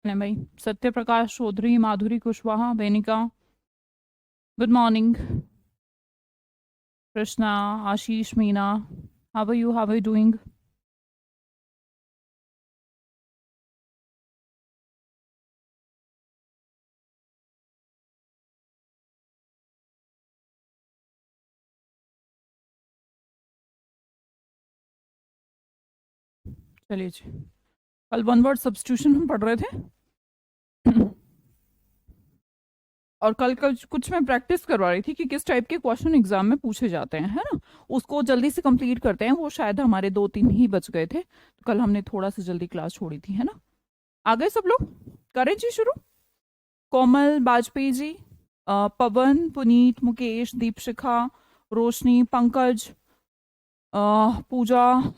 है भाई। Satya Prakash Chaudhary, Madhuri Kushwaha, Venika, good morning. Krishna, Ashish, Meena, how are you, how are you doing? चलिए जी, कल वन वर्ड सब्स्टिट्यूशन हम पढ़ रहे थे और कल कुछ मैं प्रैक्टिस करवा रही थी कि किस टाइप के क्वेश्चन एग्जाम में पूछे जाते हैं, है ना। उसको जल्दी से कंप्लीट करते हैं। वो शायद हमारे 2-3 ही बच गए थे, तो कल हमने थोड़ा सा जल्दी क्लास छोड़ी थी, है ना। आ गए सब लोग? करें जी शुरू। कोमल, बाजपेयी जी, पवन, पुनीत, मुकेश, दीपशिखा, रोशनी, Pankaj, Pooja,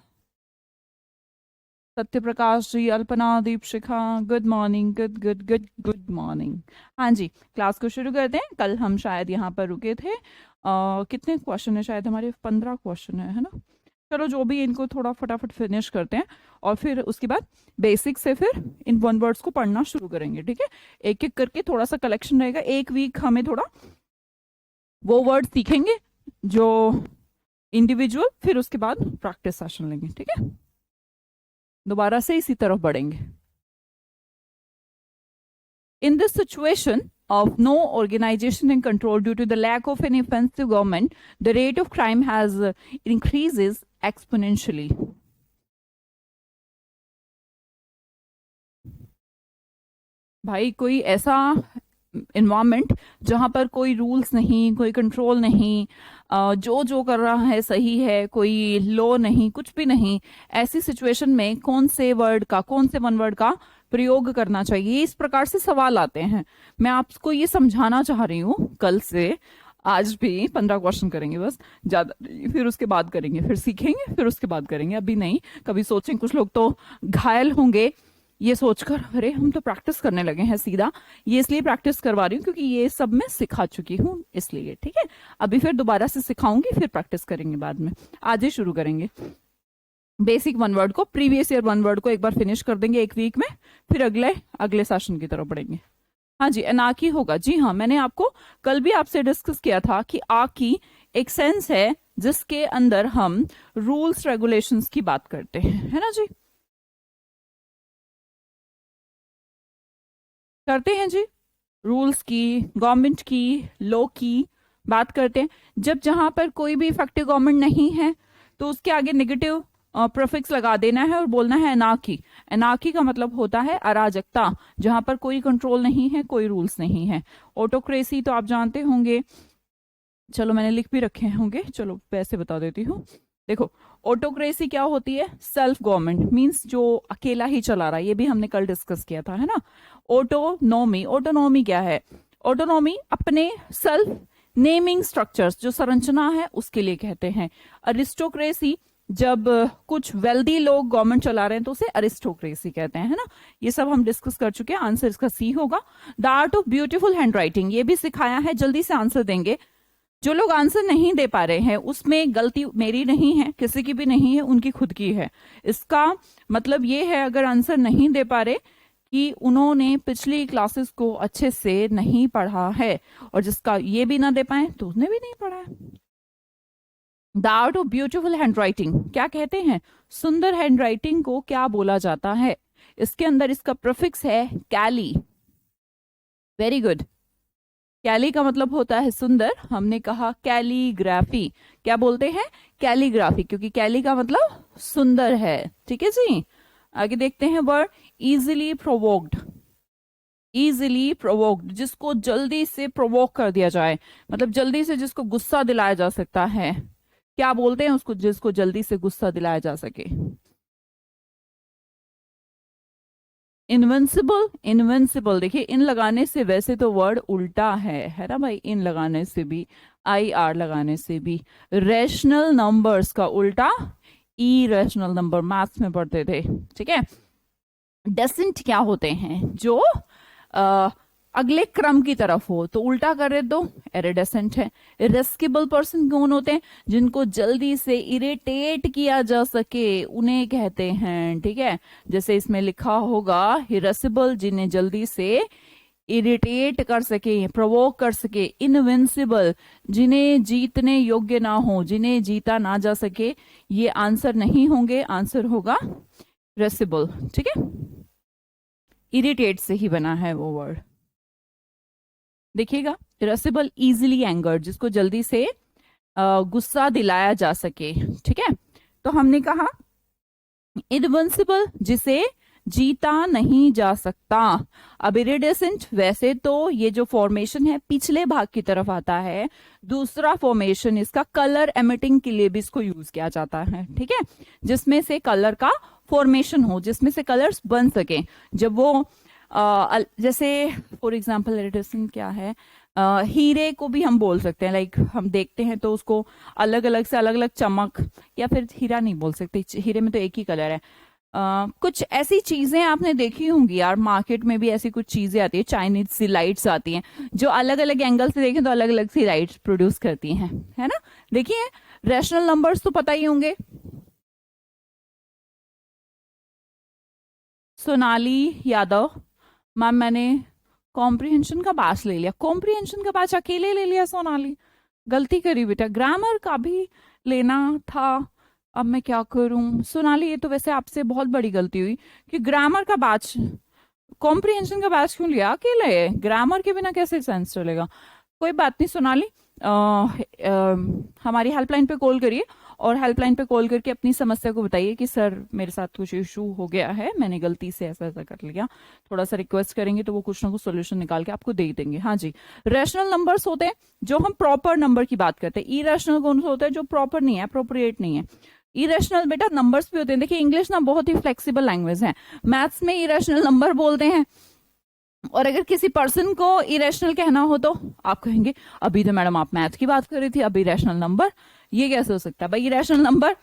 Satya Prakash ji, Alpana, Deepshikha, good morning. Good good good good morning. हाँ जी, क्लास को शुरू करते हैं। कल हम शायद यहाँ पर रुके थे। कितने क्वेश्चन है? शायद हमारे 15 क्वेश्चन है ना। चलो जो भी, इनको थोड़ा फटाफट फिनिश करते हैं और फिर उसके बाद बेसिक से फिर इन वन वर्ड्स को पढ़ना शुरू करेंगे, ठीक है। एक एक करके थोड़ा सा कलेक्शन रहेगा। एक वीक हमें थोड़ा वो वर्ड सीखेंगे जो इंडिविजुअल, फिर उसके बाद प्रैक्टिस सेशन लेंगे, ठीक है। दोबारा से इसी तरफ बढ़ेंगे। In this situation of no organization and control due to the lack of an offensive government, the rate of crime has increases exponentially. भाई कोई ऐसा इन्वायरमेंट जहां पर कोई रूल्स नहीं, कोई कंट्रोल नहीं, जो जो कर रहा है सही है, कोई लॉ नहीं, कुछ भी नहीं, ऐसी सिचुएशन में कौन से वर्ड का, कौन से वन वर्ड का प्रयोग करना चाहिए, इस प्रकार से सवाल आते हैं। मैं आपको ये समझाना चाह रही हूँ कल से। आज भी 15 क्वेश्चन करेंगे बस, ज्यादा नहीं, फिर उसके बाद करेंगे, फिर सीखेंगे, फिर उसके बाद करेंगे। अभी नहीं। कभी सोचें, कुछ लोग तो घायल होंगे ये सोचकर, अरे हम तो प्रैक्टिस करने लगे हैं सीधा। ये इसलिए प्रैक्टिस करवा रही हूँ क्योंकि ये सब मैं सिखा चुकी हूँ, इसलिए, ठीक है। अभी फिर दोबारा से सिखाऊंगी, फिर प्रैक्टिस करेंगे बाद में। आज ही शुरू करेंगे बेसिक वन वर्ड को, प्रीवियस ईयर वन वर्ड को एक बार फिनिश कर देंगे एक वीक में, फिर अगले अगले सेशन की तरफ बढ़ेंगे। हाँ जी, अनाकी होगा जी। हाँ, मैंने आपको कल भी आपसे डिस्कस किया था कि आकी एक सेंस है जिसके अंदर हम रूल्स रेगुलेशंस की बात करते हैं, है ना जी। करते हैं जी। रूल्स की, गवर्नमेंट की, लॉ की बात करते हैं। जब जहां पर कोई भी इफेक्टिव गवर्नमेंट नहीं है तो उसके आगे नेगेटिव प्रीफिक्स लगा देना है और बोलना है एनार्की। एनार्की का मतलब होता है अराजकता, जहां पर कोई कंट्रोल नहीं है, कोई रूल्स नहीं है। ऑटोक्रेसी तो आप जानते होंगे, चलो मैंने लिख भी रखे होंगे, चलो वैसे बता देती हूँ। देखो, ऑटोक्रेसी क्या होती है? सेल्फ गवर्नमेंट मींस जो अकेला ही चला रहा है, ये भी हमने कल डिस्कस किया था, है ना। ऑटोनॉमी, ऑटोनॉमी क्या है? ऑटोनॉमी अपने सेल्फ नेमिंग स्ट्रक्चर्स, जो संरचना है उसके लिए कहते हैं। अरिस्टोक्रेसी, जब कुछ वेल्दी लोग गवर्नमेंट चला रहे हैं तो उसे अरिस्टोक्रेसी कहते हैं, है ना। ये सब हम डिस्कस कर चुके हैं। आंसर इसका सी होगा। The art of beautiful hand writing, ये भी सिखाया है। जल्दी से आंसर देंगे। जो लोग आंसर नहीं दे पा रहे हैं उसमें गलती मेरी नहीं है, किसी की भी नहीं है, उनकी खुद की है। इसका मतलब ये है, अगर आंसर नहीं दे पा रहे, कि उन्होंने पिछली क्लासेस को अच्छे से नहीं पढ़ा है, और जिसका ये भी ना दे पाए तो उसने भी नहीं पढ़ा है। The art of beautiful hand writing क्या कहते हैं? सुंदर हैंड राइटिंग को क्या बोला जाता है? इसके अंदर इसका प्रीफिक्स है कैली। Very good. कैली का मतलब होता है सुंदर। हमने कहा कैलीग्राफी, क्या बोलते हैं? कैलीग्राफी, क्योंकि कैली का मतलब सुंदर है, ठीक है जी। आगे देखते हैं word easily provoked. Easily provoked, जिसको जल्दी से प्रोवोक कर दिया जाए, मतलब जल्दी से जिसको गुस्सा दिलाया जा सकता है, क्या बोलते हैं उसको, जिसको जल्दी से गुस्सा दिलाया जा सके? इनविंसिबल। इनविंसिबल, देखिए इन लगाने से वैसे तो वर्ड उल्टा है ना भाई, इन लगाने से भी, आई आर लगाने से भी। रेशनल नंबर्स का उल्टा इरेशनल नंबर, मैथ्स में पढ़ते थे, ठीक है। डेसेंट क्या होते हैं? जो अगले क्रम की तरफ हो, तो उल्टा करे तो इरिडेसेंट है। इरेस्केबल पर्सन कौन होते हैं? जिनको जल्दी से इरिटेट किया जा सके उन्हें कहते हैं, ठीक है। जैसे इसमें लिखा होगा इरेसिबल, जिन्हें जल्दी से इरिटेट कर सके, प्रोवोक कर सके। इनविंसिबल, जिन्हें जीतने योग्य ना हो, जिन्हें जीता ना जा सके। ये आंसर नहीं होंगे, आंसर होगा रेसिबल, ठीक है। इरिटेट से ही बना है वो वर्ड, देखिएगा। इरेसिबल, इजिली एंगर्ड, जिसको जल्दी से गुस्सा दिलाया जा सके, ठीक है। तो हमने कहा इनविंसिबल, जिसे जीता नहीं जा सकता। अब इरिडेसेंट, वैसे तो ये जो फॉर्मेशन है पिछले भाग की तरफ आता है। दूसरा फॉर्मेशन इसका कलर एमिटिंग के लिए भी इसको यूज किया जाता है, ठीक है। जिसमें से कलर का फॉर्मेशन हो, जिसमें से कलर्स बन सके। जब वो जैसे फॉर एग्जाम्पल इरिडेसेंट क्या है, हीरे को भी हम बोल सकते हैं। लाइक हम देखते हैं तो उसको अलग अलग से अलग अलग चमक, या फिर हीरा नहीं बोल सकते, हीरे में तो एक ही कलर है। कुछ ऐसी चीजें आपने देखी होंगी यार, मार्केट में भी ऐसी कुछ चीजें आती है, चाइनीज सी लाइट्स आती हैं, जो अलग अलग एंगल से देखें तो अलग अलग सी लाइट्स प्रोड्यूस करती हैं, है ना। देखिए रैशनल नंबर्स तो पता ही होंगे। सोनाली यादव मैम, मैंने कॉम्प्रिहेंशन का बैच ले लिया। कॉम्प्रिहेंशन का बैच अकेले ले लिया सोनाली, गलती करी बेटा। ग्रामर का भी लेना था, अब मैं क्या करूं सोनाली। ये तो वैसे आपसे बहुत बड़ी गलती हुई कि ग्रामर का बैच, कॉम्प्रिहेंशन का बैच क्यों लिया अकेले? ग्रामर के बिना कैसे सेंस चलेगा? कोई बात नहीं सोनाली, हमारी हेल्पलाइन पे कॉल करिए और हेल्पलाइन पे कॉल करके अपनी समस्या को बताइए कि सर मेरे साथ कुछ इशू हो गया है, मैंने गलती से ऐसा ऐसा कर लिया। थोड़ा सा रिक्वेस्ट करेंगे तो वो कुछ ना कुछ सोल्यूशन निकाल के आपको दे देंगे। हाँ जी, रैशनल नंबर्स होते हैं जो हम प्रॉपर नंबर की बात करते हैं। इरेशनल कौन सा होता है? जो प्रॉपर नहीं है, अप्रोप्रिएट नहीं है। इरेशनल बेटा नंबर्स भी होते हैं। देखिए इंग्लिश ना बहुत ही फ्लेक्सिबल लैंग्वेज है। मैथ्स में इरेशनल नंबर बोलते हैं, और अगर किसी पर्सन को इरेशनल कहना हो तो आप कहेंगे अभी तो मैडम आप मैथ की बात कर रही थी, अभी इरेशनल नंबर, ये कैसे हो सकता है भाई? इरेशनल नंबर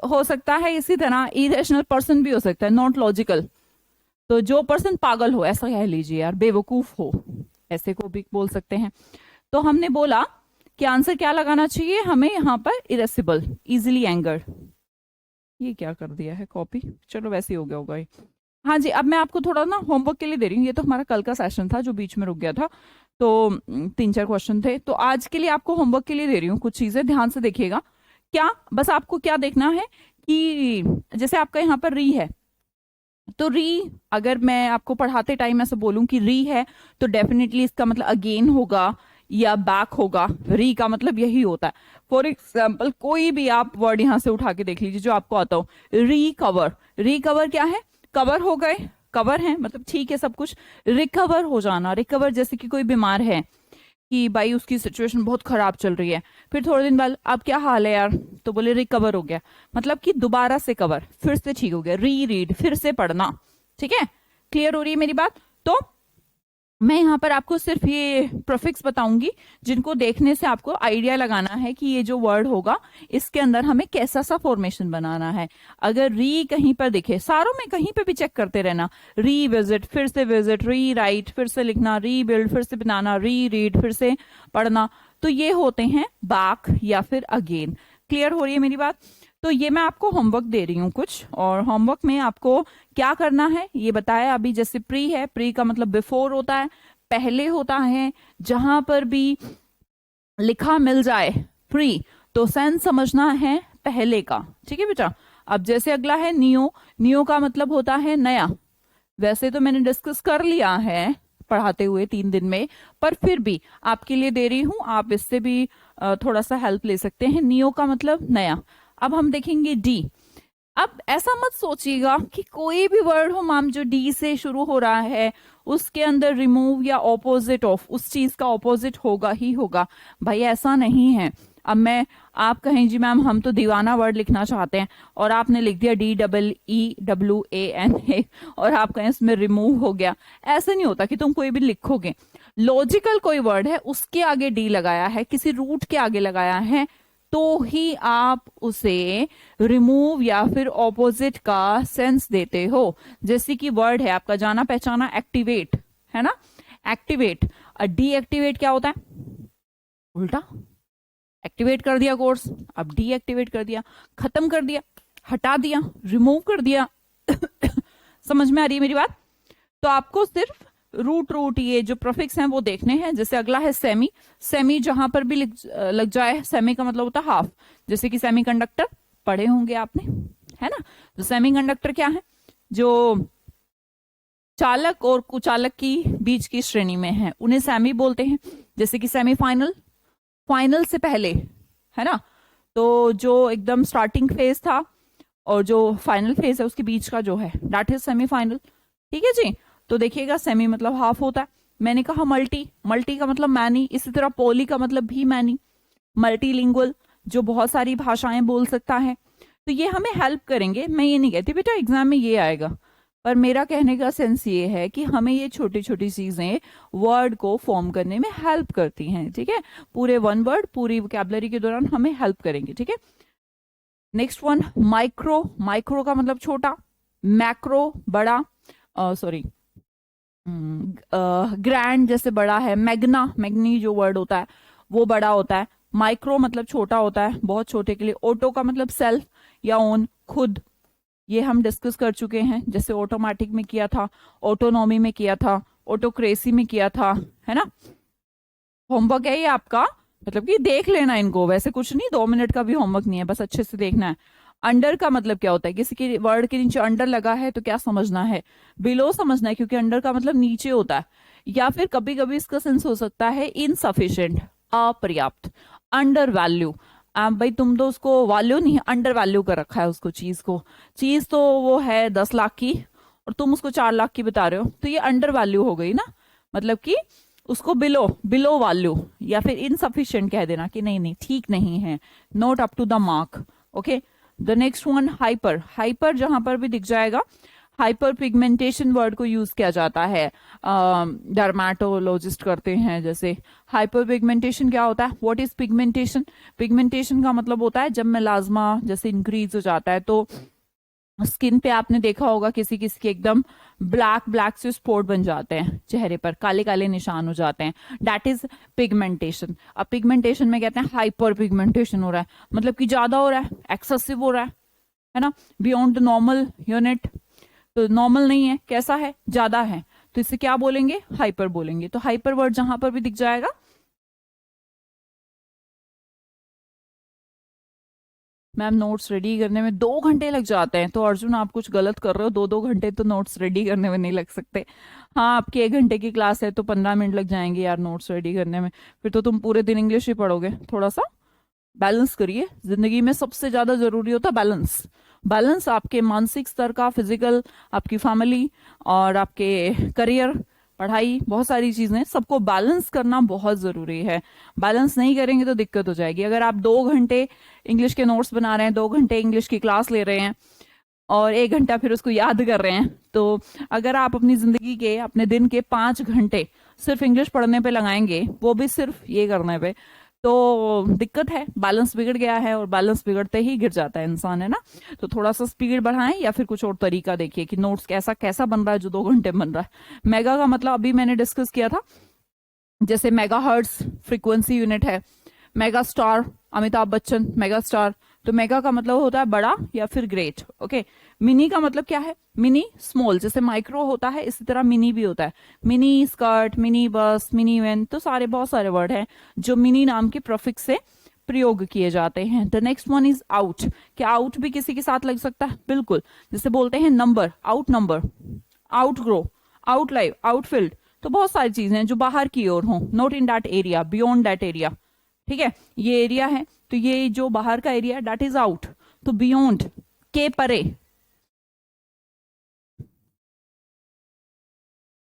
हो सकता है, इसी तरह इरेशनल पर्सन भी हो सकता है, नॉट लॉजिकल। तो जो पर्सन पागल हो, ऐसा कह लीजिए यार, बेवकूफ हो, ऐसे को भी बोल सकते हैं। तो हमने बोला कि आंसर क्या लगाना चाहिए हमें यहाँ पर? इरेसिबल, इजिली एंगर्ड। ये क्या कर दिया है कॉपी, चलो वैसे ही हो गया होगा ये। हाँ जी, अब मैं आपको थोड़ा ना होमवर्क के लिए दे रही हूँ। ये तो हमारा कल का सेशन था जो बीच में रुक गया था, तो 3-4 क्वेश्चन थे, तो आज के लिए आपको होमवर्क के लिए दे रही हूँ कुछ चीजें, ध्यान से देखिएगा। क्या बस आपको क्या देखना है कि जैसे आपका यहाँ पर री है, तो री अगर मैं आपको पढ़ाते टाइम ऐसे बोलूं कि री है, तो डेफिनेटली इसका मतलब अगेन होगा या बैक होगा। री का मतलब यही होता है। फॉर एग्जाम्पल कोई भी आप वर्ड यहाँ से उठा के देख लीजिए जो आपको आता हो। रिकवर, रिकवर क्या है? कवर हो गए, कवर है मतलब ठीक है सब कुछ। रिकवर हो जाना, रिकवर जैसे कि कोई बीमार है कि भाई उसकी सिचुएशन बहुत खराब चल रही है, फिर थोड़े दिन बाद अब क्या हाल है यार, तो बोले रिकवर हो गया, मतलब कि दोबारा से कवर, फिर से ठीक हो गया। री रीड, फिर से पढ़ना, ठीक है। क्लियर हो रही है मेरी बात? तो मैं यहाँ पर आपको सिर्फ ये प्रीफिक्स बताऊंगी जिनको देखने से आपको आइडिया लगाना है कि ये जो वर्ड होगा इसके अंदर हमें कैसा सा फॉर्मेशन बनाना है। अगर री कहीं पर दिखे, सारों में कहीं पे भी चेक करते रहना। री विजिट, फिर से विजिट, री राइट, फिर से लिखना, री बिल्ड, फिर से बनाना, री रीड, फिर से पढ़ना, तो ये होते हैं बैक या फिर अगेन। क्लियर हो रही है मेरी बात? तो ये मैं आपको होमवर्क दे रही हूँ कुछ, और होमवर्क में आपको क्या करना है ये बताया अभी। जैसे प्री है, प्री का मतलब बिफोर होता है, पहले होता है। जहां पर भी लिखा मिल जाए प्री, तो सेंस समझना है पहले का, ठीक है बेटा। अब जैसे अगला है नियो, नियो का मतलब होता है नया। वैसे तो मैंने डिस्कस कर लिया है पढ़ाते हुए 3 दिन में, पर फिर भी आपके लिए दे रही हूं, आप इससे भी थोड़ा सा हेल्प ले सकते हैं। नियो का मतलब नया। अब हम देखेंगे डी। अब ऐसा मत सोचिएगा कि कोई भी वर्ड हो मैम जो डी से शुरू हो रहा है उसके अंदर रिमूव या ऑपोजिट ऑफ उस चीज का ऑपोजिट होगा ही होगा। भाई ऐसा नहीं है। अब मैं, आप कहें जी मैम हम तो दीवाना वर्ड लिखना चाहते हैं और आपने लिख दिया DEEWANA और आप कहें इसमें रिमूव हो गया, ऐसे नहीं होता कि तुम कोई भी लिखोगे। लॉजिकल कोई वर्ड है उसके आगे डी लगाया है, किसी रूट के आगे लगाया है, तो ही आप उसे रिमूव या फिर ऑपोजिट का सेंस देते हो। जैसे कि वर्ड है आपका जाना पहचाना, एक्टिवेट, है ना। एक्टिवेट। डीएक्टिवेट क्या होता है? उल्टा, एक्टिवेट कर दिया कोर्स, अब डीएक्टिवेट कर दिया, खत्म कर दिया, हटा दिया, रिमूव कर दिया। समझ में आ रही है मेरी बात? तो आपको सिर्फ रूट रूट ये जो प्रोफिक्स हैं वो देखने हैं। जैसे अगला है सेमी। सेमी जहां पर भी लग जाए, सेमी का मतलब होता है हाफ। जैसे कि सेमीकंडक्टर पढ़े होंगे आपने, है ना? तो सेमीकंडक्टर क्या है? जो चालक और कुचालक की बीच की श्रेणी में है, उन्हें सेमी बोलते हैं। जैसे कि सेमीफाइनल, फाइनल से पहले, है ना? तो जो एकदम स्टार्टिंग फेज था और जो फाइनल फेज है उसके बीच का जो है, दैट इज सेमीफाइनल। ठीक है जी। तो देखिएगा सेमी मतलब हाफ होता है। मैंने कहा मल्टी, मल्टी का मतलब मैनी, इसी तरह पोली का मतलब भी मैनी। मल्टीलिंगुअल, जो बहुत सारी भाषाएं बोल सकता है। तो ये हमें हेल्प करेंगे। मैं ये नहीं कहती बेटा एग्जाम में ये आएगा, पर मेरा कहने का सेंस ये है कि हमें ये छोटी छोटी चीजें वर्ड को फॉर्म करने में हेल्प करती हैं। ठीक है, पूरे वन वर्ड, पूरी वोकैबुलरी के दौरान हमें हेल्प करेंगे। ठीक है, नेक्स्ट वन माइक्रो। माइक्रो का मतलब छोटा, मैक्रो बड़ा, सॉरी ग्रैंड जैसे बड़ा है, मैग्ना, मैग्नी जो वर्ड होता है वो बड़ा होता है। माइक्रो मतलब छोटा होता है, बहुत छोटे के लिए। ऑटो का मतलब सेल्फ या ओन, खुद। ये हम डिस्कस कर चुके हैं, जैसे ऑटोमेटिक में किया था, ऑटोनॉमी में किया था, ऑटोक्रेसी में किया था, है ना? होमवर्क है ये आपका, मतलब कि देख लेना इनको, वैसे कुछ नहीं, 2 मिनट का भी होमवर्क नहीं है, बस अच्छे से देखना है। अंडर का मतलब क्या होता है? किसी के वर्ड के नीचे अंडर लगा है तो क्या समझना है? बिलो समझना है, क्योंकि अंडर का मतलब नीचे होता है। या फिर कभी कभी इसका सेंस हो सकता है इनसफिशिएंट, अपर्याप्त, अंडर वैल्यू। भाई तुम तो उसको वैल्यू नहीं, अंडर वैल्यू कर रखा है उसको, चीज को। चीज तो वो है 10 लाख की और तुम उसको 4 लाख की बता रहे हो, तो ये अंडर वैल्यू हो गई ना। मतलब कि उसको बिलो, बिलो वैल्यू, या फिर इनसफिशिएंट कह देना कि नहीं नहीं ठीक नहीं है, not up to the mark. Okay, the next one hyper. Hyper जहां पर भी दिख जाएगा, हाइपर पिगमेंटेशन वर्ड को यूज किया जाता है, डर्मेटोलॉजिस्ट करते हैं। जैसे हाइपर पिगमेंटेशन क्या होता है? What is pigmentation? पिगमेंटेशन का मतलब होता है जब मेलाज्मा जैसे इंक्रीज हो जाता है, तो स्किन पे आपने देखा होगा किसी किसी के एकदम ब्लैक ब्लैक से स्पॉट बन जाते हैं, चेहरे पर काले काले निशान हो जाते हैं, दैट इज पिगमेंटेशन। अब पिगमेंटेशन में कहते हैं हाइपर पिगमेंटेशन हो रहा है, मतलब कि ज्यादा हो रहा है, एक्सेसिव हो रहा है ना? Beyond the normal unit. तो नॉर्मल नहीं है, कैसा है? ज्यादा है, तो इसे क्या बोलेंगे? हाइपर बोलेंगे। तो हाइपर वर्ड जहां पर भी दिख जाएगा, मैम नोट्स रेडी करने में 2 घंटे लग जाते हैं, तो अर्जुन आप कुछ गलत कर रहे हो, 2 घंटे तो नोट्स रेडी करने में नहीं लग सकते। हाँ, आपकी 1 घंटे की क्लास है तो 15 मिनट लग जाएंगे यार नोट्स रेडी करने में, फिर तो तुम पूरे दिन इंग्लिश ही पढ़ोगे। थोड़ा सा बैलेंस करिए, जिंदगी में सबसे ज्यादा जरूरी होता है बैलेंस। बैलेंस आपके मानसिक स्तर का, फिजिकल, आपकी फैमिली और आपके करियर, पढ़ाई, बहुत सारी चीजें, सबको बैलेंस करना बहुत जरूरी है। बैलेंस नहीं करेंगे तो दिक्कत हो जाएगी। अगर आप 2 घंटे इंग्लिश के नोट्स बना रहे हैं, 2 घंटे इंग्लिश की क्लास ले रहे हैं और 1 घंटा फिर उसको याद कर रहे हैं, तो अगर आप अपनी जिंदगी के, अपने दिन के 5 घंटे सिर्फ इंग्लिश पढ़ने पे लगाएंगे, वो भी सिर्फ ये करने पे, तो दिक्कत है, बैलेंस बिगड़ गया है, और बैलेंस बिगड़ते ही गिर जाता है इंसान, है ना? तो थोड़ा सा स्पीड बढ़ाएं या फिर कुछ और तरीका देखिए कि नोट्स कैसा कैसा बन रहा है जो 2 घंटे में बन रहा है। मेगा का मतलब अभी मैंने डिस्कस किया था, जैसे मेगा हर्ट्स फ्रीक्वेंसी यूनिट है, mega star, Amitabh Bachchan mega star. तो मेगा का मतलब होता है बड़ा या फिर ग्रेट। ओके, मिनी का मतलब क्या है? मिनी स्मॉल, जैसे माइक्रो होता है इसी तरह मिनी भी होता है। Mini skirt, mini bus, mini van, तो सारे बहुत सारे वर्ड हैं जो मिनी नाम के प्रीफिक्स से प्रयोग किए जाते हैं। The next one is out. क्या आउट भी किसी के साथ लग सकता है? बिल्कुल। जैसे बोलते हैं number, out number, out grow, out live, outfield, तो बहुत सारी चीजें हैं जो बाहर की ओर हों, not in that area, beyond that area. ठीक है, ये एरिया है तो ये जो बाहर का एरिया दैट इज आउट। तो बियॉन्ड के परे,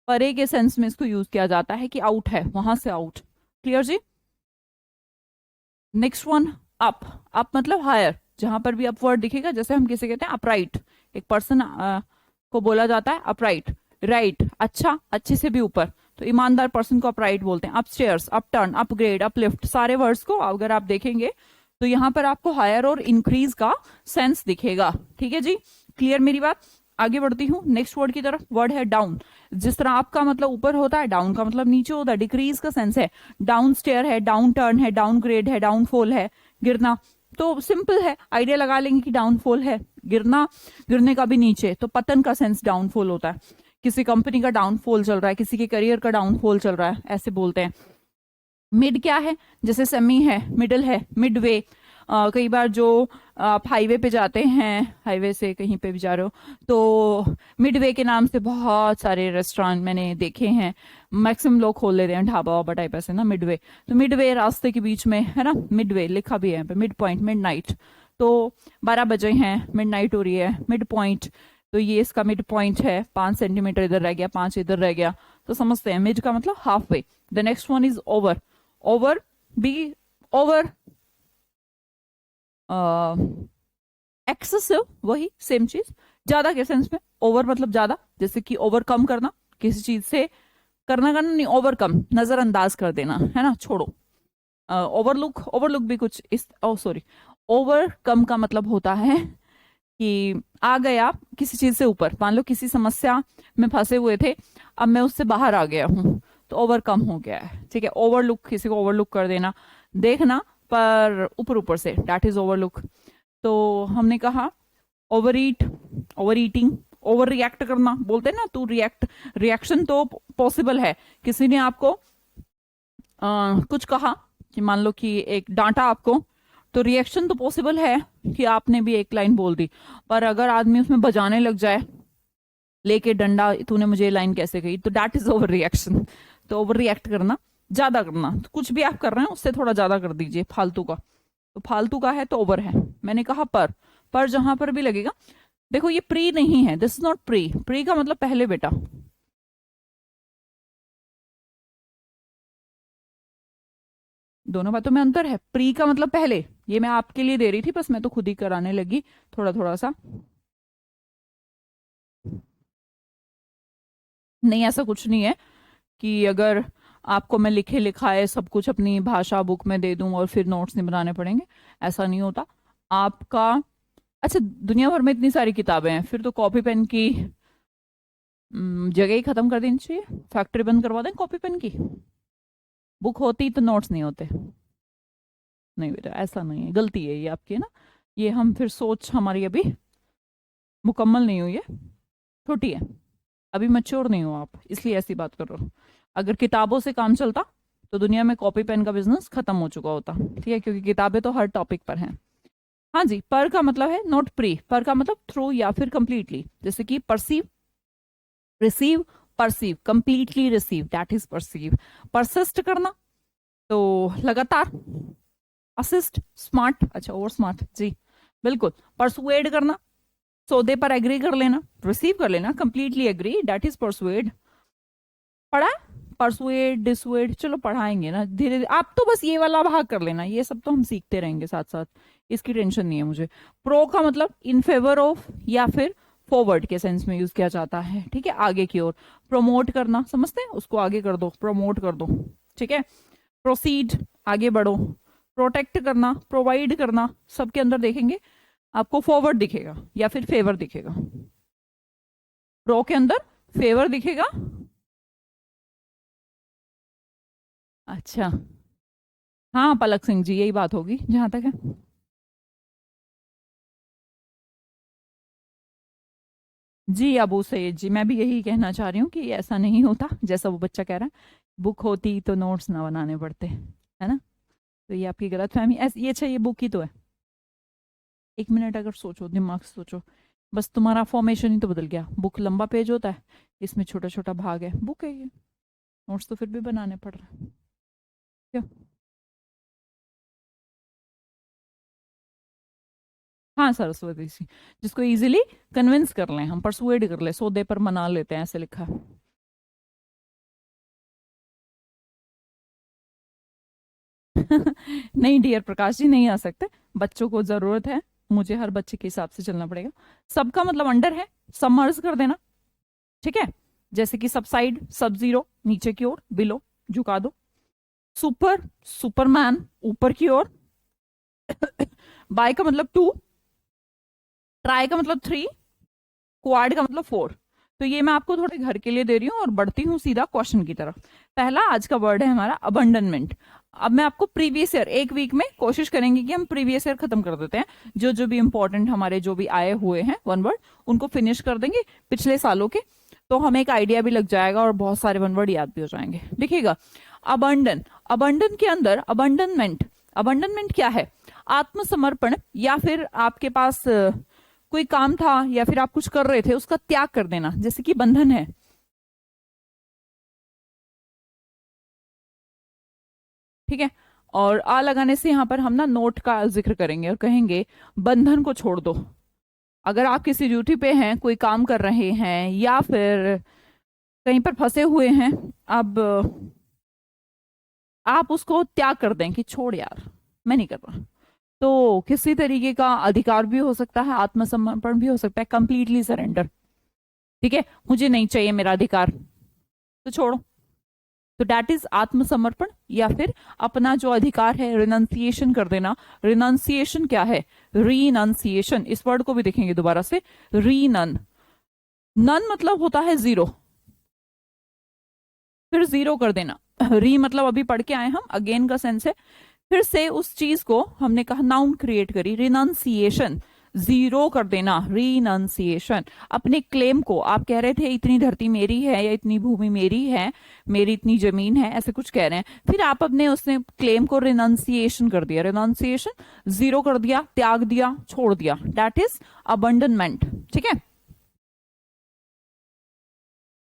परे के सेंस में इसको यूज किया जाता है कि आउट है, वहां से आउट। क्लियर जी? Next one up. अप मतलब हायर, जहां पर भी अपवर्ड दिखेगा, जैसे हम किसे कहते हैं अपराइट, एक पर्सन को बोला जाता है अपराइट। राइट, अच्छा, अच्छे से भी ऊपर, तो ईमानदार पर्सन को अपराइट बोलते हैं। अपस्टेयर्स, अपटर्न, अपग्रेड, अपलिफ्ट, सारे वर्ड्स को अगर आप देखेंगे तो यहाँ पर आपको हायर और इंक्रीज का सेंस दिखेगा। ठीक है जी, क्लियर मेरी बात? आगे बढ़ती हूँ नेक्स्ट वर्ड की तरफ। वर्ड है डाउन। जिस तरह आपका मतलब ऊपर होता है, डाउन का मतलब नीचे होता है, डिक्रीज का सेंस है। डाउन स्टेयर है, डाउन टर्न है, डाउन ग्रेड है, डाउनफॉल है, गिरना। तो सिंपल है, आइडिया लगा लेंगे कि डाउनफॉल है, गिरना, गिरने का भी नीचे, तो पतन का सेंस डाउनफॉल होता है। किसी कंपनी का डाउनफॉल चल रहा है, किसी के करियर का डाउनफॉल चल रहा है, ऐसे बोलते हैं। मिड क्या है, जैसे सेमी है, मिडल है, मिडवे। कई बार जो आप हाईवे पे जाते हैं, हाईवे से कहीं पे भी जा रहे हो, तो मिडवे के नाम से बहुत सारे रेस्टोरेंट मैंने देखे हैं। मैक्सिमम लोग खोल लेते हैं ढाबा वाबा टाइप ऐसे ना, मिडवे। तो मिडवे रास्ते के बीच में है ना, मिडवे लिखा भी है यहाँ पे, मिड पॉइंट, मिड नाइट। तो 12 बजे हैं, मिड नाइट हो रही है, मिड पॉइंट। तो ये इसका मिड पॉइंट है, 5 सेंटीमीटर इधर रह गया, 5 इधर रह गया, तो समझते हैं मिड का मतलब half way. The next one is over. Over B, over excessive, वही सेम चीज, ज्यादा के सेंस में। ओवर मतलब ज्यादा, जैसे कि ओवरकम करना, किसी चीज से करना नहीं, ओवरकम नजरअंदाज कर देना, है ना, छोड़ो। ओवरलुक, ओवरलुक भी कुछ इस, ओ सॉरी, ओवरकम का मतलब होता है कि आ गए आप किसी चीज से ऊपर। मान लो किसी समस्या में फंसे हुए थे, अब मैं उससे बाहर आ गया हूं, तो ओवरकम हो गया है, ठीक है। ओवरलुक, किसी को ओवरलुक कर देना, देखना पर ऊपर ऊपर से, दैट इज ओवरलुक। तो हमने कहा ओवर ईट, ओवर ईटिंग, ओवर रिएक्ट करना, बोलते हैं ना तू रिएक्ट। रिएक्शन तो पॉसिबल है, किसी ने आपको कुछ कहा, कि मान लो कि एक डांटा आपको, तो रिएक्शन तो पॉसिबल है कि आपने भी एक लाइन बोल दी, पर अगर आदमी उसमें बजाने लग जाए लेके डंडा, तूने मुझे लाइन कैसे कही, तो दैट इज ओवर रिएक्शन। तो ओवर रिएक्ट करना, ज्यादा करना, तो कुछ भी आप कर रहे हैं उससे थोड़ा ज्यादा कर दीजिए, फालतू का। तो फालतू का है तो ओवर है। मैंने कहा पर जहां पर भी लगेगा, देखो ये प्री नहीं है, this is not pre. Pre का मतलब पहले बेटा, दोनों बातों में अंतर है। प्री का मतलब पहले, ये मैं आपके लिए दे रही थी, बस मैं तो खुद ही कराने लगी थोड़ा थोड़ा सा। नहीं, ऐसा कुछ नहीं है कि अगर आपको मैं लिखे लिखाए सब कुछ अपनी भाषा बुक में दे दूं और फिर नोट्स नहीं बनाने पड़ेंगे, ऐसा नहीं होता आपका। अच्छा, दुनिया भर में इतनी सारी किताबें हैं, फिर तो कॉपी पेन की जगह ही खत्म कर देनी चाहिए, फैक्ट्री बंद करवा दें कॉपी पेन की। बुक होती तो नोट्स नहीं होते। नहीं बेटा, ऐसा नहीं है, गलती है ये आपकी, है ना। ये हम फिर सोच हमारी अभी मुकम्मल नहीं हुई है, छोटी है, अभी मैच्योर नहीं हो आप, इसलिए ऐसी बात कर रहा हूँ। अगर किताबों से काम चलता तो दुनिया में कॉपी पेन का बिजनेस खत्म हो चुका होता, ठीक है, क्योंकि किताबें तो हर टॉपिक पर हैं। हाँ जी, पर का मतलब है नॉट प्री, पर का मतलब थ्रू या फिर कंप्लीटली, जैसे कि perceive, receive, perceive, completely receive, that is perceive. Persist करना, तो लगातार। असिस्ट, स्मार्ट, अच्छा और स्मार्ट जी, बिल्कुल। परसुएड करना, सौदे पर एग्री कर लेना, रिसीव कर लेना, completely agree, that is persuade. पढ़ा, परसुएड, डिसुएड, चलो पढ़ाएंगे ना धीरे धीरे, आप तो बस ये वाला भाग कर लेना, ये सब तो हम सीखते रहेंगे साथ साथ, इसकी टेंशन नहीं है मुझे। प्रो का मतलब इन फेवर ऑफ या फिर फॉरवर्ड के सेंस में यूज किया जाता है, ठीक है, आगे की ओर। प्रमोट करना, समझते हैं, उसको आगे कर दो, प्रमोट कर दो, ठीक है। प्रोसीड, आगे बढ़ो। प्रोटेक्ट करना, प्रोवाइड करना, सबके अंदर देखेंगे आपको फॉरवर्ड दिखेगा या फिर फेवर दिखेगा। प्रो के अंदर फेवर दिखेगा। अच्छा, हाँ पलक सिंह जी, यही बात होगी जहां तक है। जी अबू सैयद जी, मैं भी यही कहना चाह रही हूँ कि ऐसा नहीं होता जैसा वो बच्चा कह रहा है, बुक होती तो नोट्स ना बनाने पड़ते, है ना। तो ये आपकी गलतफहमी ऐसी, ये अच्छा, ये बुक ही तो है। एक मिनट अगर सोचो, दिमाग से सोचो, बस तुम्हारा फॉर्मेशन ही तो बदल गया। बुक लंबा पेज होता है, इसमें छोटा छोटा भाग है, बुक है ये, नोट्स तो फिर भी बनाने पड़ रहे हैं, क्यों। हाँ सरस्वती सी, जिसको इजीली कन्विंस कर लें हम, परसुएड कर ले, सौदे पर मना लेते हैं, ऐसे लिखा है। नहीं डियर प्रकाश जी, नहीं आ सकते, बच्चों को जरूरत है, मुझे हर बच्चे के हिसाब से चलना पड़ेगा। सबका मतलब अंडर है, सबमर्ज कर देना, ठीक है। जैसे कि सबसाइड, सब जीरो, नीचे की ओर, बिलो, झुका दो। सुपर, सुपरमैन, ऊपर की ओर। बाय का मतलब टू, ट्राई का मतलब थ्री, क्वाड का मतलब 4। तो ये मैं आपको थोड़े घर के लिए दे रही हूँ और बढ़ती हूँ सीधा क्वेश्चन की तरफ। पहला आज का वर्ड है हमारा अबंडनमेंट। अब मैं आपको प्रीवियस ईयर, एक वीक में कोशिश करेंगे कि हम प्रीवियस ईयर खत्म कर देते हैं, जो जो भी इंपॉर्टेंट हमारे जो भी आए हुए हैं वन वर्ड उनको फिनिश कर देंगे पिछले सालों के, तो हमें एक आइडिया भी लग जाएगा और बहुत सारे वन वर्ड याद भी हो जाएंगे। देखिएगा, अबंडन, अबंडन के अंदर अबंडनमेंट, अबंडनमेंट क्या है? आत्मसमर्पण, या फिर आपके पास कोई काम था या फिर आप कुछ कर रहे थे उसका त्याग कर देना, जैसे कि बंधन है। ठीक है, और आ लगाने से यहां पर हम ना नोट का जिक्र करेंगे और कहेंगे बंधन को छोड़ दो। अगर आप किसी ड्यूटी पे हैं, कोई काम कर रहे हैं या फिर कहीं पर फंसे हुए हैं, अब आप उसको त्याग कर दें कि छोड़ यार, मैं नहीं कर रहा। तो किसी तरीके का अधिकार भी हो सकता है, आत्मसमर्पण भी हो सकता है, कंप्लीटली सरेंडर। ठीक है, मुझे नहीं चाहिए मेरा अधिकार, तो छोड़ो। तो डैट इज आत्मसमर्पण, या फिर अपना जो अधिकार है रिनाउंसिएशन कर देना। रिनाउंसिएशन क्या है? रीनाउंसिएशन, इस वर्ड को भी देखेंगे दोबारा से, रीनन, नन मतलब होता है जीरो, फिर जीरो कर देना। री मतलब अभी पढ़ के आए हम, अगेन का सेंस है फिर से उस चीज को हमने कहा नाउन क्रिएट करी, रिनाउंसिएशन, जीरो कर देना, रिनाउंसिएशन। अपने क्लेम को, आप कह रहे थे इतनी धरती मेरी है या इतनी भूमि मेरी है, मेरी इतनी जमीन है, ऐसे कुछ कह रहे हैं, फिर आप अपने उसने क्लेम को रिनाउंसिएशन कर दिया, रिनाउंसिएशन, जीरो कर दिया, त्याग दिया, छोड़ दिया, दैट इज अबंडनमेंट। ठीक है,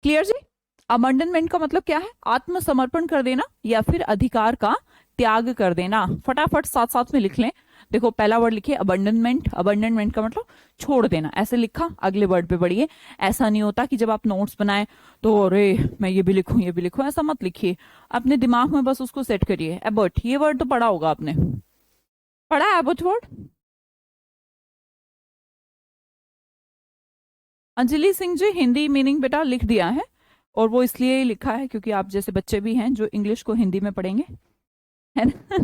क्लियर जी? अबंडनमेंट का मतलब क्या है? आत्मसमर्पण कर देना या फिर अधिकार का त्याग कर देना। फटाफट साथ साथ में लिख लें। देखो, पहला वर्ड लिखिए अबंडनमेंट, अबंडनमेंट का मतलब छोड़ देना, ऐसे लिखा, अगले वर्ड पे बढ़िए। ऐसा नहीं होता कि जब आप नोट्स बनाएं तो अरे मैं ये भी लिखूं ये भी लिखूं, ऐसा मत लिखिए। अपने दिमाग में बस उसको सेट करिए। एबर्ट, ये वर्ड तो पढ़ा होगा आपने, पढ़ा है Ebert word? Anjali Singh ji, Hindi meaning बेटा लिख दिया है, और वो इसलिए ही लिखा है क्योंकि आप जैसे बच्चे भी हैं जो इंग्लिश को हिंदी में पढ़ेंगे, है ना?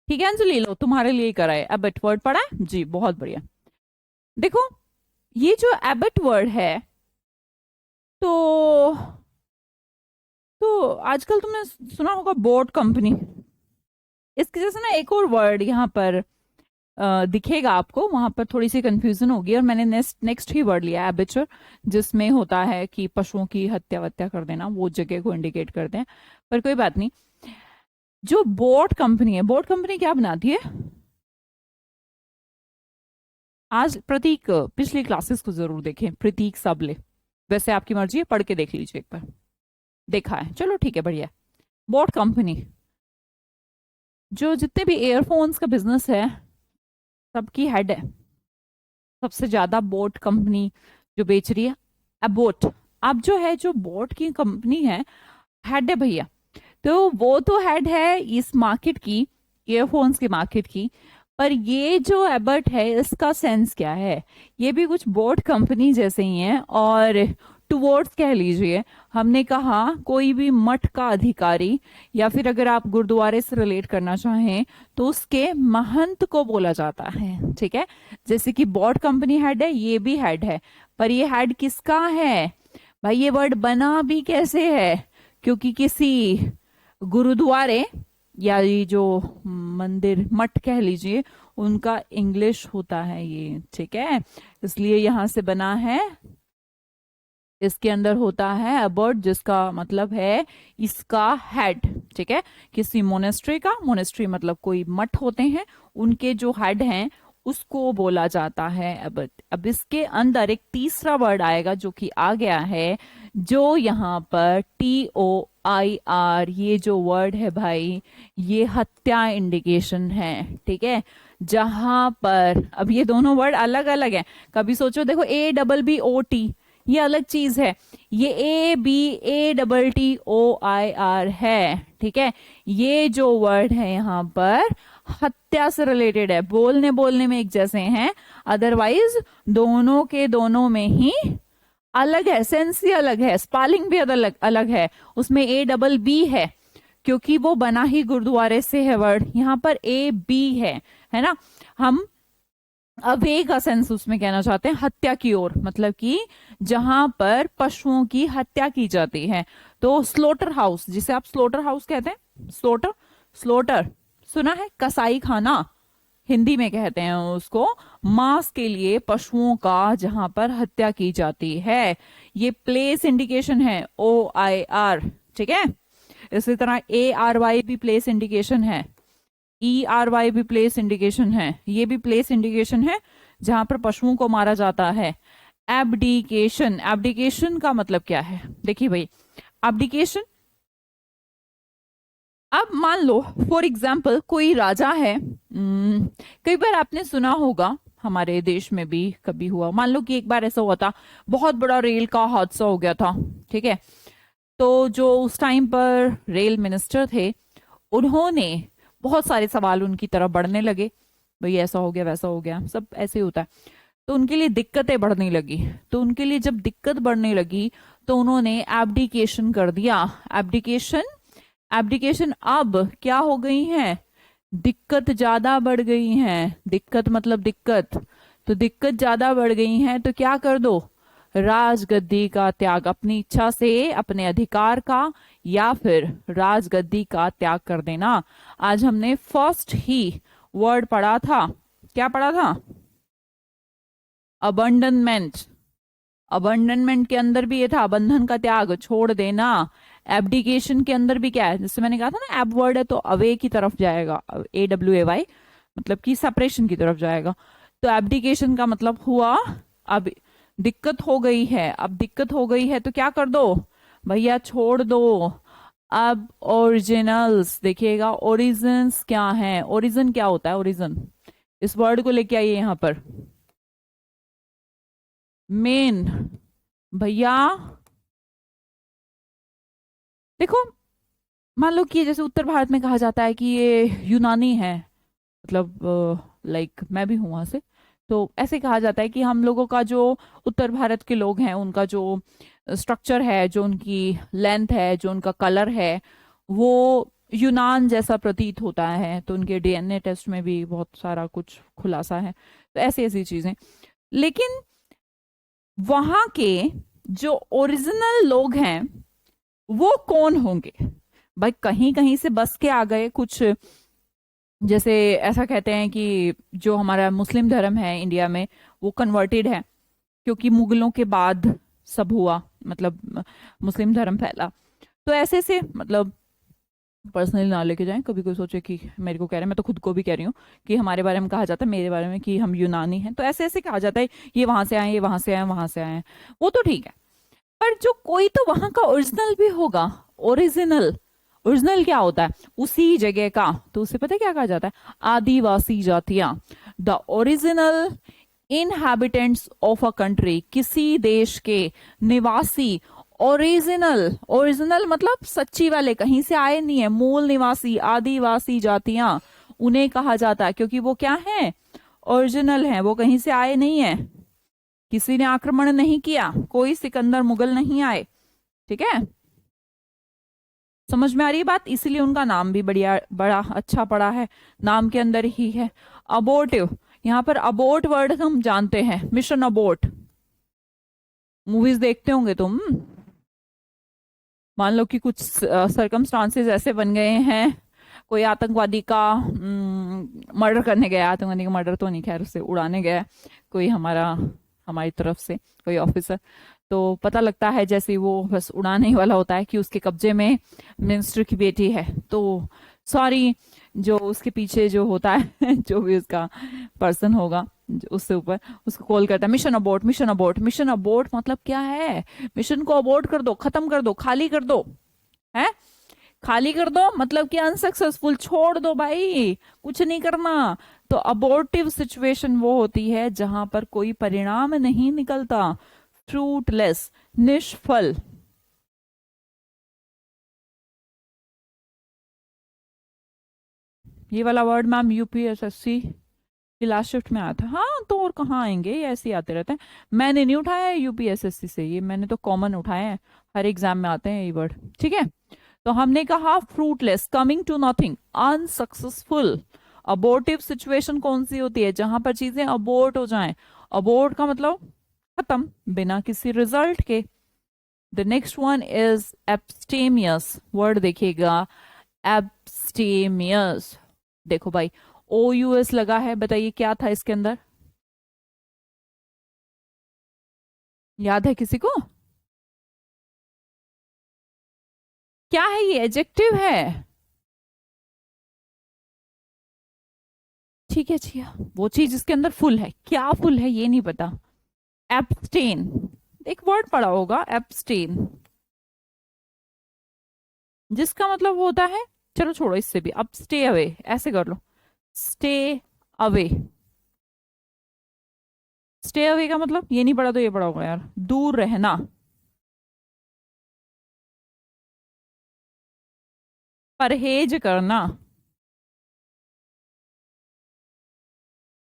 ठीक है अंजलि, लो तुम्हारे लिए करा है, एबट वर्ड पढ़ा है जी, बहुत बढ़िया। देखो, ये जो एबट वर्ड है, तो आजकल तुमने सुना होगा बोट कंपनी। इसके जैसे ना एक और वर्ड यहाँ पर दिखेगा आपको, वहां पर थोड़ी सी कंफ्यूजन होगी, और मैंने नेक्स्ट नेक्स्ट ही वर्ड लिया एबिचर, जिसमें होता है कि पशुओं की हत्या वत्या कर देना, वो जगह को इंडिकेट करते हैं, पर कोई बात नहीं। जो बोट कंपनी है, बोट कंपनी क्या बनाती है? आज प्रतीक पिछली क्लासेस को जरूर देखें, प्रतीक सबले, वैसे आपकी मर्जी है, पढ़ के देख लीजिए एक बार, देखा है, चलो ठीक है, बढ़िया। बोट कंपनी जो जितने भी एयरफोन्स का बिजनेस है सबकी हेड है, सबसे ज्यादा बोट कंपनी जो बेच रही है, अबोट। अब जो है, जो बोट की कंपनी है, हेड है भैया, तो वो तो हेड है इस मार्केट की, ईयरफोन्स के मार्केट की, पर ये जो एबर्ट है इसका सेंस क्या है? ये भी कुछ बोट कंपनी जैसे ही है, और टुवर्ड्स कह लीजिए, हमने कहा कोई भी मठ का अधिकारी, या फिर अगर आप गुरुद्वारे से रिलेट करना चाहें तो उसके महंत को बोला जाता है। ठीक है, जैसे कि बोट कंपनी हेड है, ये भी हेड है, पर ये हेड किसका है भाई? ये वर्ड बना भी कैसे है? क्योंकि किसी गुरुद्वारे या ये जो मंदिर, मठ कह लीजिए, उनका इंग्लिश होता है ये। ठीक है, इसलिए यहां से बना है, इसके अंदर होता है अबर्ट, जिसका मतलब है इसका हेड। ठीक है, किसी मोनेस्ट्री का, मोनेस्ट्री मतलब कोई मठ होते हैं, उनके जो हेड हैं उसको बोला जाता है अबर्ट। अब इसके अंदर एक तीसरा वर्ड आएगा जो कि आ गया है, जो यहाँ पर TOIR, ये जो वर्ड है भाई, ये हत्या इंडिकेशन है। ठीक है, जहां पर अब ये दोनों वर्ड अलग अलग है, कभी सोचो, देखो ABBOT ये अलग चीज है, ये ABATTOIR है। ठीक है, ये जो वर्ड है यहाँ पर हत्या से रिलेटेड है, बोलने बोलने में एक जैसे हैं, अदरवाइज दोनों के दोनों में ही अलग है, सेंस ही अलग है, स्पेलिंग भी अलग अलग है, उसमें ABB है क्योंकि वो बना ही गुरुद्वारे से है वर्ड, यहाँ पर AB है ना। हम अवे का सेंस उसमें कहना चाहते हैं हत्या की ओर, मतलब कि जहां पर पशुओं की हत्या की जाती है। तो स्लोटर हाउस, जिसे आप स्लोटर हाउस कहते हैं, स्लोटर, स्लोटर सुना है, कसाई खाना हिंदी में कहते हैं उसको, मांस के लिए पशुओं का जहां पर हत्या की जाती है। ये प्लेस इंडिकेशन है, OIR, ठीक है। इसी तरह ARY भी प्लेस इंडिकेशन है, ERY भी प्लेस इंडिकेशन है, ये भी प्लेस इंडिकेशन है जहां पर पशुओं को मारा जाता है। एब्डिकेशन, एब्डिकेशन का मतलब क्या है, देखिए भाई, एब्डिकेशन, अब मान लो फॉर एग्जाम्पल कोई राजा है, कई बार आपने सुना होगा, हमारे देश में भी कभी हुआ, मान लो कि एक बार ऐसा हुआ था, बहुत बड़ा रेल का हादसा हो गया था, ठीक है। तो जो उस टाइम पर रेल मिनिस्टर थे, उन्होंने बहुत सारे सवाल उनकी तरफ बढ़ने लगे, भाई ऐसा हो गया वैसा हो गया, सब ऐसे ही होता है। तो उनके लिए दिक्कतें बढ़ने लगी, तो उनके लिए जब दिक्कत बढ़ने लगी तो उन्होंने एब्डिकेशन कर दिया। एब्डिकेशन, एब्डिकेशन अब क्या हो गई है, दिक्कत ज्यादा बढ़ गई है, दिक्कत मतलब दिक्कत, तो दिक्कत ज्यादा बढ़ गई है तो क्या कर दो, राजगद्दी का त्याग, अपनी इच्छा से अपने अधिकार का या फिर राजगद्दी का त्याग कर देना। आज हमने फर्स्ट ही वर्ड पढ़ा था, क्या पढ़ा था, अबंडनमेंट। अबंडनमेंट के अंदर भी ये था, बंधन का त्याग, छोड़ देना। एब्डिकेशन के अंदर भी क्या है, जैसे मैंने कहा था ना, एब वर्ड है तो अवे की तरफ जाएगा, AWAY, मतलब कि सेपरेशन की तरफ जाएगा। तो एब्डिकेशन का मतलब हुआ, अब दिक्कत हो गई है, अब दिक्कत हो गई है तो क्या कर दो भैया, छोड़ दो। अब ओरिजिनल्स देखिएगा, ओरिजिन्स क्या है, ओरिजिन क्या होता है, ओरिजिन, इस वर्ड को लेके आइए यहां पर, मेन, भैया देखो, मान लो कि जैसे उत्तर भारत में कहा जाता है कि ये यूनानी है, मतलब लाइक मैं भी हूं वहां से, तो ऐसे कहा जाता है कि हम लोगों का जो उत्तर भारत के लोग हैं, उनका जो स्ट्रक्चर है, जो उनकी लेंथ है, जो उनका कलर है, वो यूनान जैसा प्रतीत होता है। तो उनके DNA टेस्ट में भी बहुत सारा कुछ खुलासा है, तो ऐसी ऐसी चीजें। लेकिन वहां के जो ओरिजिनल लोग हैं वो कौन होंगे भाई, कहीं कहीं से बस के आ गए कुछ, जैसे ऐसा कहते हैं कि जो हमारा मुस्लिम धर्म है इंडिया में वो कन्वर्टेड है, क्योंकि मुगलों के बाद सब हुआ, मतलब मुस्लिम धर्म फैला। तो ऐसे से मतलब पर्सनली ना लेके जाएं, कभी कोई सोचे कि मेरे को कह रहे हैं, मैं तो खुद को भी कह रही हूँ कि हमारे बारे में कहा जाता है, मेरे बारे में कि हम यूनानी हैं, तो ऐसे ऐसे कहा जाता है, ये वहां से आए, ये वहां से आए, वहां से आए हैं, वो तो ठीक है। पर जो कोई तो वहां का ओरिजिनल भी होगा, ओरिजिनल, ओरिजिनल क्या होता है, उसी जगह का, तो उसे पता है क्या कहा जाता है, आदिवासी जातियां, the original inhabitants of a country, किसी देश के निवासी, ओरिजिनल, ओरिजिनल मतलब सच्ची वाले, कहीं से आए नहीं है, मूल निवासी, आदिवासी जातियां, उन्हें कहा जाता है, क्योंकि वो क्या है, ओरिजिनल है, वो कहीं से आए नहीं है, किसी ने आक्रमण नहीं किया, कोई सिकंदर मुगल नहीं आए, ठीक है, समझ में आ रही है बात, इसीलिए उनका नाम भी बढ़िया, बड़ा अच्छा पड़ा है, नाम के अंदर ही है। अबोर्टिव, यहाँ पर अबोर्ट वर्ड हम जानते हैं, मिशन अबोर्ट, मूवीज देखते होंगे तुम, मान लो कि कुछ सरकमस्टांसेस ऐसे बन गए हैं, कोई आतंकवादी का मर्डर करने गया, आतंकवादी का मर्डर तो नहीं, खैर उसे उड़ाने गया कोई हमारा, हमारी तरफ से कोई ऑफिसर, तो पता लगता है जैसे वो बस उड़ाने ही वाला होता है कि उसके कब्जे में मिनिस्टर की बेटी है, तो सॉरी, जो उसके पीछे जो होता है जो भी उसका पर्सन होगा उससे ऊपर, उसको कॉल करता है, mission abort, mission abort, mission abort मतलब क्या है, मिशन को अबॉर्ट कर दो, खत्म कर दो, खाली कर दो, है, खाली कर दो मतलब कि अनसक्सेसफुल, छोड़ दो भाई, कुछ नहीं करना। तो अबॉर्टिव सिचुएशन वो होती है जहां पर कोई परिणाम नहीं निकलता, फ्रूटलेस, निष्फल। ये वाला वर्ड मैम UPSSC की लास्ट शिफ्ट में आया था, हाँ तो और कहाँ आएंगे, ये ऐसे ही आते रहते हैं, मैंने नहीं उठाया है UPSSC से, ये मैंने तो कॉमन उठाए हैं, हर एग्जाम में आते हैं ये वर्ड, ठीक है। तो हमने कहा fruitless, coming to nothing, unsuccessful, abortive situation कौन सी होती है? जहां पर चीजें अबोर्ट हो जाएं। अबोर्ट का मतलब खत्म, बिना किसी रिजल्ट के। The next one is abstemious. Word देखिएगा, एब्स्टेमियस। देखो भाई, ओ यू एस लगा है, बताइए क्या था इसके अंदर? याद है किसी को? क्या है ये? एडजेक्टिव है। ठीक है जी, वो चीज जिसके अंदर फुल है, क्या फुल है ये नहीं पता। एब्सटेन, एक वर्ड पढ़ा होगा एब्सटेन, जिसका मतलब होता है, चलो छोड़ो इससे भी, अब स्टे अवे ऐसे कर लो, स्टे अवे। स्टे अवे का मतलब ये नहीं पढ़ा तो ये पढ़ा होगा यार, दूर रहना, परहेज करना।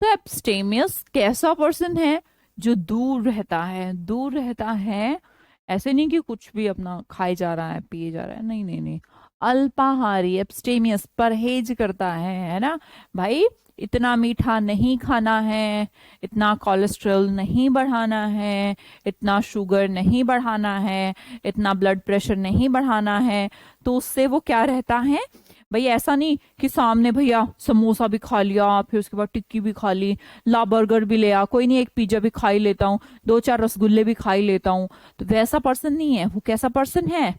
तो एब्स्टेमियस कैसा पर्सन है? जो दूर रहता है। दूर रहता है ऐसे नहीं कि कुछ भी अपना खाए जा रहा है, पिए जा रहा है, नहीं नहीं नहीं। अल्पाहारी, एब्स्टेमियस, परहेज करता है ना भाई। इतना मीठा नहीं खाना है, इतना कोलेस्ट्रॉल नहीं बढ़ाना है, इतना शुगर नहीं बढ़ाना है, इतना ब्लड प्रेशर नहीं बढ़ाना है। तो उससे वो क्या रहता है भाई? ऐसा नहीं कि सामने भैया समोसा भी खा लिया, फिर उसके बाद टिक्की भी खा ली, ला बर्गर भी ले आ, कोई नहीं एक पिज्जा भी खा ही लेता हूँ, दो चार रसगुल्ले भी खा ही लेता हूँ। तो वैसा पर्सन नहीं है वो। कैसा पर्सन है?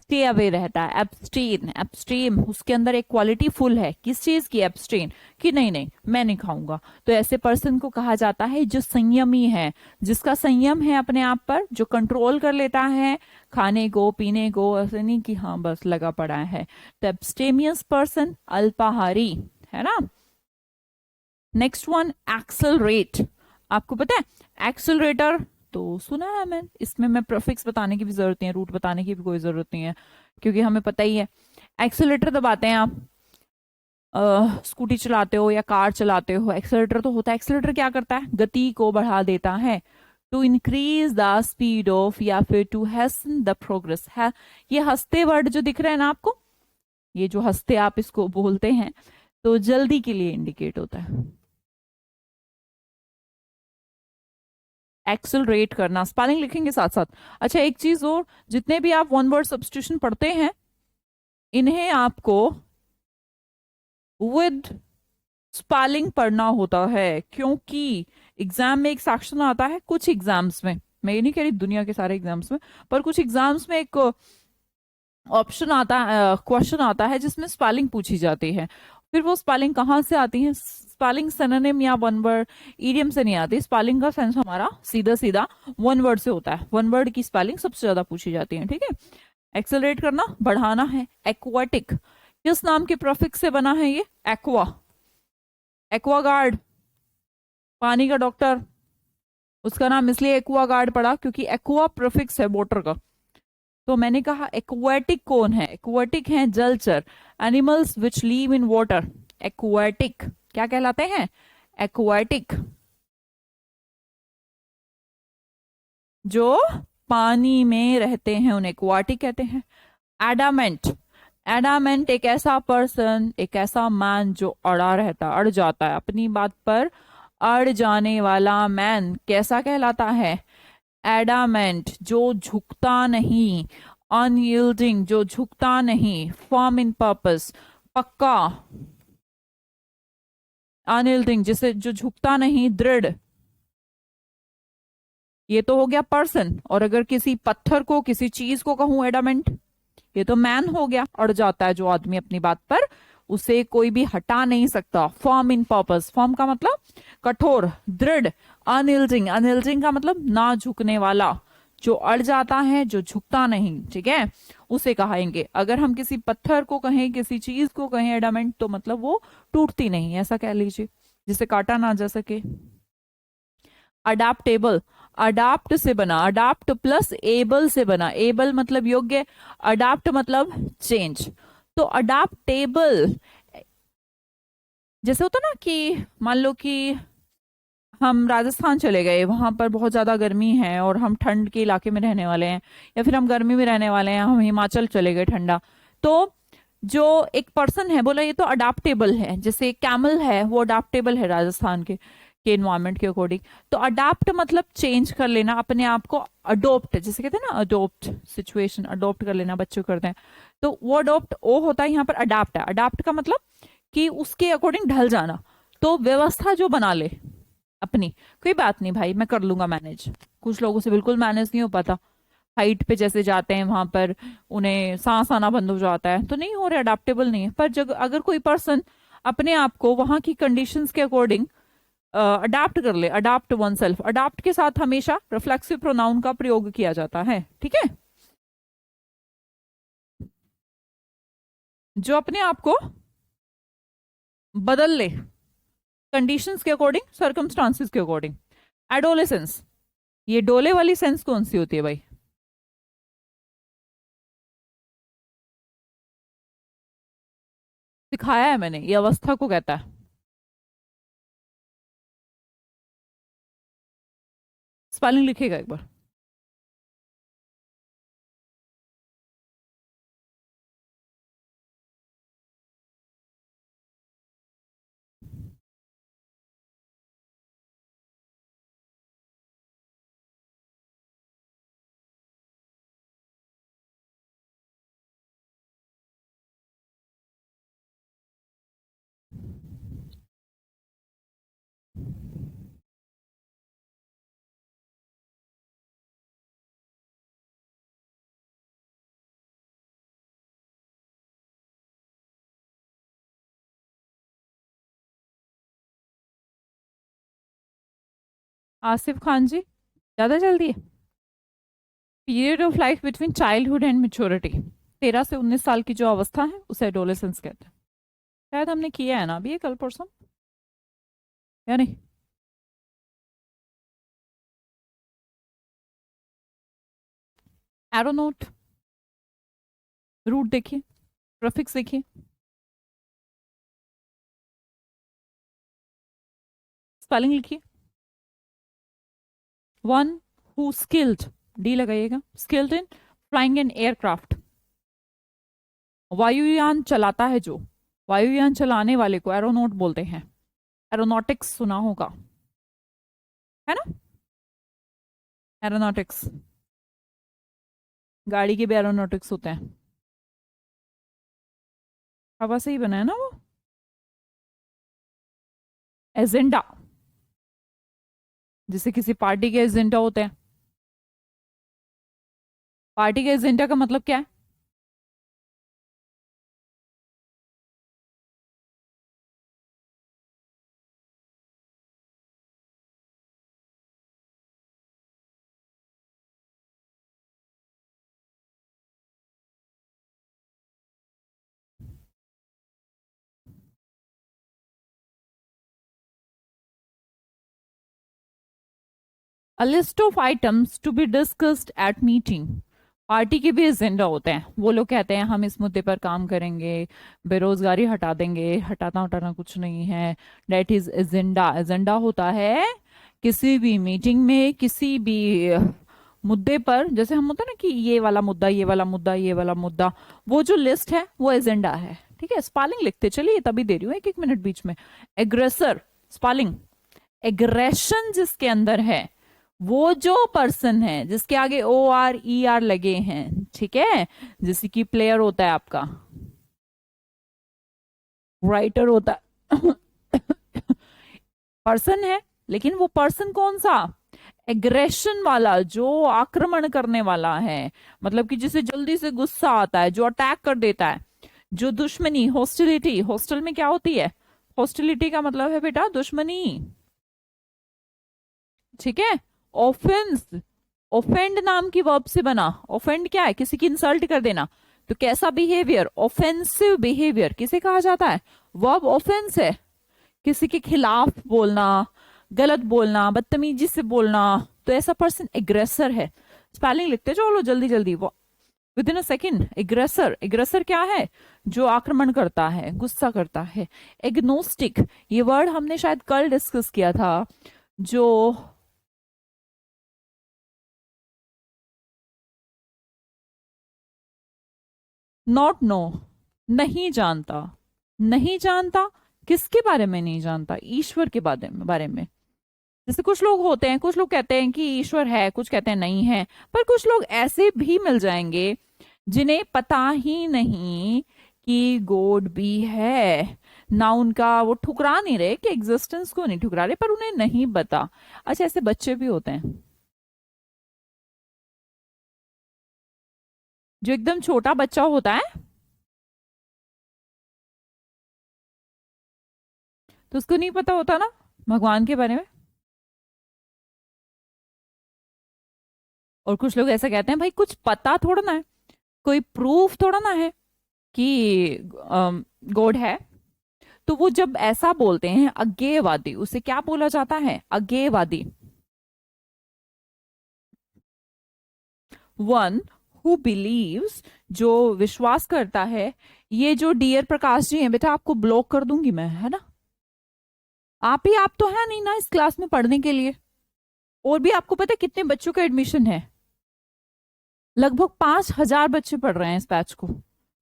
स्टे अवे रहता है, एब्स्टेन। एब्स्टेन उसके अंदर एक क्वालिटी फुल है, किस चीज की? एब्स्टेन, कि नहीं नहीं मैं नहीं खाऊंगा। तो ऐसे पर्सन को कहा जाता है जो संयमी है, जिसका संयम है अपने आप पर, जो कंट्रोल कर लेता है खाने को पीने को, ऐसे नहीं कि हाँ बस लगा पड़ा है। तो एब्स्टेमियस पर्सन, अल्पाहारी, है ना। Next one, accelerate. आपको पता है एक्सेलरेटर तो सुना है मैंने, इसमें मैं प्रीफिक्स बताने की भी जरूरत नहीं है, रूट बताने की भी कोई जरूरत नहीं है, क्योंकि हमें पता ही है। एक्सेलरेटर दबाते हैं आप, स्कूटी चलाते हो या कार चलाते हो, एक्सेलरेटर तो होता है। एक्सेलरेटर क्या करता है? गति को बढ़ा देता है, to increase the speed of, या फिर टू हैसन द प्रोग्रेस है। ये हंसते वर्ड जो दिख रहे हैं ना आपको, ये जो हंसते आप इसको बोलते हैं, तो जल्दी के लिए इंडिकेट होता है। एक्सेलरेट करना, स्पेलिंग लिखेंगे साथ साथ। अच्छा एक चीज और, जितने भी आप वन वर्ड सब्स्टिट्यूशन पढ़ते हैं, इन्हें आपको विद स्पेलिंग पढ़ना होता है, क्योंकि एग्जाम में एक सेक्शन आता है, कुछ एग्जाम्स में, मैं ये नहीं कह रही दुनिया के सारे एग्जाम्स में, पर कुछ एग्जाम्स में एक ऑप्शन आता है, क्वेश्चन आता है जिसमें स्पेलिंग पूछी जाती है। फिर वो स्पेलिंग कहाँ से आती है? स्पेलिंग सिनोनिम या वन वर्ड इडियम से नहीं आती। स्पेलिंग का सेंस हमारा सीधा सीधा वन वर्ड से होता है। वन वर्ड की स्पेलिंग सबसे ज्यादा पूछी जाती है, ठीक है। एक्सेलरेट करना, बढ़ाना है। एक्वाटिक, किस नाम के प्रोफिक्स से बना है ये? एक्वा, एक्वागार्ड, पानी का डॉक्टर, उसका नाम इसलिए एक्वागार्ड पड़ा क्योंकि एक्वा प्रीफिक्स है वाटर का। तो मैंने कहा एक्वाटिक कौन है? एक्वाटिक है जलचर, animals which leave in water. Aquatic क्या कहलाते हैं? एक्वाटिक, जो पानी में रहते हैं उन्हें एक्वाटिक कहते हैं। एडामेंट, एडामेंट एक ऐसा पर्सन, एक ऐसा मैन जो अड़ा रहता, अड़ जाता है अपनी बात पर, अड़ जाने वाला मैन कैसा कहलाता है? एडामेंट, जो झुकता नहीं। अनयील्डिंग, जो झुकता नहीं। फर्म इन पर्पस, पक्का। अनयील्डिंग, जिसे जो झुकता नहीं, दृढ़। ये तो हो गया पर्सन। और अगर किसी पत्थर को, किसी चीज को कहूं एडामेंट, ये तो मैन हो गया, अड़ जाता है जो आदमी अपनी बात पर, उसे कोई भी हटा नहीं सकता। फर्म इन पर्पस, फर्म का मतलब कठोर, दृढ़। अनयील्डिंग, अनयील्डिंग का मतलब ना झुकने वाला, जो अड़ जाता है, जो झुकता नहीं, ठीक है, उसे कहेंगे। अगर हम किसी पत्थर को कहें, किसी चीज को कहें एडामेंट, तो मतलब वो टूटती नहीं, ऐसा कह लीजिए, जिसे काटा ना जा सके। अडाप्टेबल, अडाप्ट से बना, अडाप्ट प्लस एबल से बना। एबल मतलब योग्य, अडाप्ट मतलब चेंज। तो अडाप्टेबल, जैसे होता ना कि मान लो कि हम राजस्थान चले गए, वहां पर बहुत ज्यादा गर्मी है और हम ठंड के इलाके में रहने वाले हैं, या फिर हम गर्मी में रहने वाले हैं, हम हिमाचल चले गए ठंडा, तो जो एक पर्सन है, बोला ये तो अडाप्टेबल है, जैसे कैमल है वो अडाप्टेबल है राजस्थान के एनवायरमेंट के अकॉर्डिंग। तो अडाप्ट मतलब चेंज कर लेना अपने आप को, अडोप्ट जैसे कहते हैं ना, अडोप्ट सिचुएशन, अडोप्ट कर लेना बच्चे करते हैं, तो वो अडोप्ट ओ होता है, यहाँ पर अडाप्ट है। अडाप्ट का मतलब कि उसके अकॉर्डिंग ढल जाना, तो व्यवस्था जो बना ले अपनी, कोई बात नहीं भाई मैं कर लूंगा मैनेज। कुछ लोगों से बिल्कुल मैनेज नहीं हो पाता, हाइट पे जैसे जाते हैं वहां पर उन्हें सांस आना बंद हो जाता है, तो नहीं हो रहे, अडेप्टेबल नहीं है। पर जब अगर कोई पर्सन अपने आप को वहां की कंडीशंस के अकॉर्डिंग अडाप्ट कर ले, अडाप्ट वन सेल्फ, अडाप्ट के साथ हमेशा रिफ्लेक्सिव प्रोनाउन का प्रयोग किया जाता है, ठीक है। जो अपने आप को बदल ले कंडीशंस के अकॉर्डिंग, सर्कमस्टांसिस के अकॉर्डिंग। एडोलेसेंस, ये डोले वाली सेंस कौन सी होती है भाई? सिखाया है मैंने, ये अवस्था को कहता है। स्पेलिंग लिखेगा एक बार। आसिफ खान जी, ज्यादा जल्दी है। Period of life between childhood and maturity, 13 से 19 साल की जो अवस्था है उसे एडोलेसेंस कहते हैं। शायद हमने किया है ना अभी ये कल परसों, या नहीं? एरोनोट, रूट देखिए, प्रीफिक्स देखिए, स्पेलिंग लिखिए। वन हु स्किल्ड, डी लगाइएगा, skilled in flying an aircraft, वायुयान चलाता है जो, वायुयान चलाने वाले को एरोनॉट बोलते हैं। एरोनॉटिक्स सुना होगा, है ना? एरोनॉटिक्स, गाड़ी के भी एरोनॉटिक्स होते हैं। हवा से ही बना है ना वो। एजेंडा, जैसे किसी पार्टी के एजेंडा होते हैं। पार्टी के एजेंडा का मतलब क्या है? A list of items to be discussed at meeting. Party के भी एजेंडा होते हैं, वो लोग कहते हैं हम इस मुद्दे पर काम करेंगे, बेरोजगारी हटा देंगे, हटाना हटाना कुछ नहीं है। Date is agenda. एजेंडा होता है किसी भी मीटिंग में किसी भी मुद्दे पर, जैसे हम होता है ना कि ये वाला मुद्दा, ये वाला मुद्दा, ये वाला मुद्दा, वो जो लिस्ट है वो एजेंडा है, ठीक है। स्पेलिंग लिखते चलिए, तभी दे रही हूँ एक एक मिनट बीच में। एग्रेसर, स्पेलिंग, एग्रेशन जिसके अंदर है, वो जो पर्सन है जिसके आगे OR ER लगे हैं, ठीक है, जैसे कि प्लेयर होता है आपका, राइटर होता है, पर्सन है, लेकिन वो पर्सन कौन सा? एग्रेशन वाला, जो आक्रमण करने वाला है, मतलब कि जिसे जल्दी से गुस्सा आता है, जो अटैक कर देता है, जो दुश्मनी, हॉस्टिलिटी, हॉस्टल में क्या होती है? हॉस्टिलिटी का मतलब है बेटा दुश्मनी, ठीक है। ऑफेंस, ऑफेंड नाम की वर्ब से बना। ऑफेंड क्या है? किसी की इंसल्ट कर देना। तो कैसा बिहेवियर? ऑफेंसिव बिहेवियर किसे कहा जाता है? वर्ब ऑफेंस है, किसी के खिलाफ बोलना, गलत बोलना, बदतमीजी से बोलना, तो ऐसा पर्सन एग्रेसर है। स्पेलिंग लिखते चलो जल्दी जल्दी, वो with in a second. Aggressor, aggressor क्या है? जो आक्रमण करता है, गुस्सा करता है। एग्नोस्टिक, ये वर्ड हमने शायद कल डिस्कस किया था, जो नॉट नो, नहीं जानता। नहीं जानता, किसके बारे में नहीं जानता? ईश्वर के बारे में। जैसे कुछ लोग होते हैं, कुछ लोग कहते हैं कि ईश्वर है, कुछ कहते हैं नहीं है, पर कुछ लोग ऐसे भी मिल जाएंगे जिन्हें पता ही नहीं कि गॉड भी है। ना उनका वो ठुकरा नहीं रहे, कि एग्जिस्टेंस को नहीं ठुकरा रहे, पर उन्हें नहीं पता। अच्छा, ऐसे बच्चे भी होते हैं जो एकदम छोटा बच्चा होता है, तो उसको नहीं पता होता ना भगवान के बारे में। और कुछ लोग ऐसा कहते हैं, भाई कुछ पता थोड़ा ना है, कोई प्रूफ थोड़ा ना है कि गॉड है। तो वो जब ऐसा बोलते हैं अज्ञेयवादी, उसे क्या बोला जाता है? अज्ञेयवादी। वन हु बिलीव्स, जो विश्वास करता है। ये जो डियर प्रकाश जी हैं बेटा, आपको ब्लॉक कर दूंगी मैं, है ना? आप ही आप तो है नहीं ना इस क्लास में पढ़ने के लिए। और भी आपको पता है कितने बच्चों का एडमिशन है? लगभग 5,000 बच्चे पढ़ रहे हैं इस बैच को,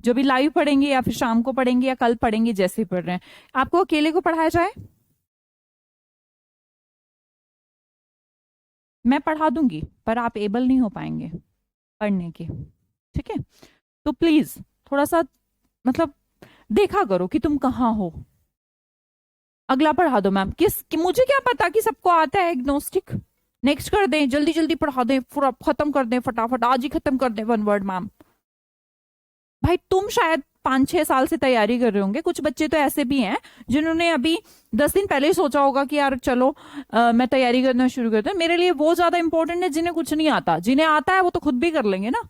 जो भी लाइव पढ़ेंगे या फिर शाम को पढ़ेंगे या कल पढ़ेंगे, जैसे ही पढ़ रहे हैं। आपको अकेले को पढ़ाया जाए? मैं पढ़ा दूंगी, पर आप एबल नहीं हो पाएंगे पढ़ने के। ठीक है? तो प्लीज थोड़ा सा मतलब देखा करो कि तुम कहाँ हो। अगला पढ़ा दो मैम। मुझे क्या पता कि सबको आता है एग्नोस्टिक। नेक्स्ट कर दें, जल्दी जल्दी पढ़ा दें, पूरा खत्म कर दें, फटाफट आज ही खत्म कर दें, वन वर्ड मैम। भाई तुम शायद 5-6 साल से तैयारी कर रहे होंगे, कुछ बच्चे तो ऐसे भी हैं जिन्होंने अभी 10 दिन पहले ही सोचा होगा कि यार चलो मैं तैयारी करना शुरू करता हूँ। मेरे लिए वो ज्यादा इंपॉर्टेंट है जिन्हें कुछ नहीं आता। जिन्हें आता है वो तो खुद भी कर लेंगे ना,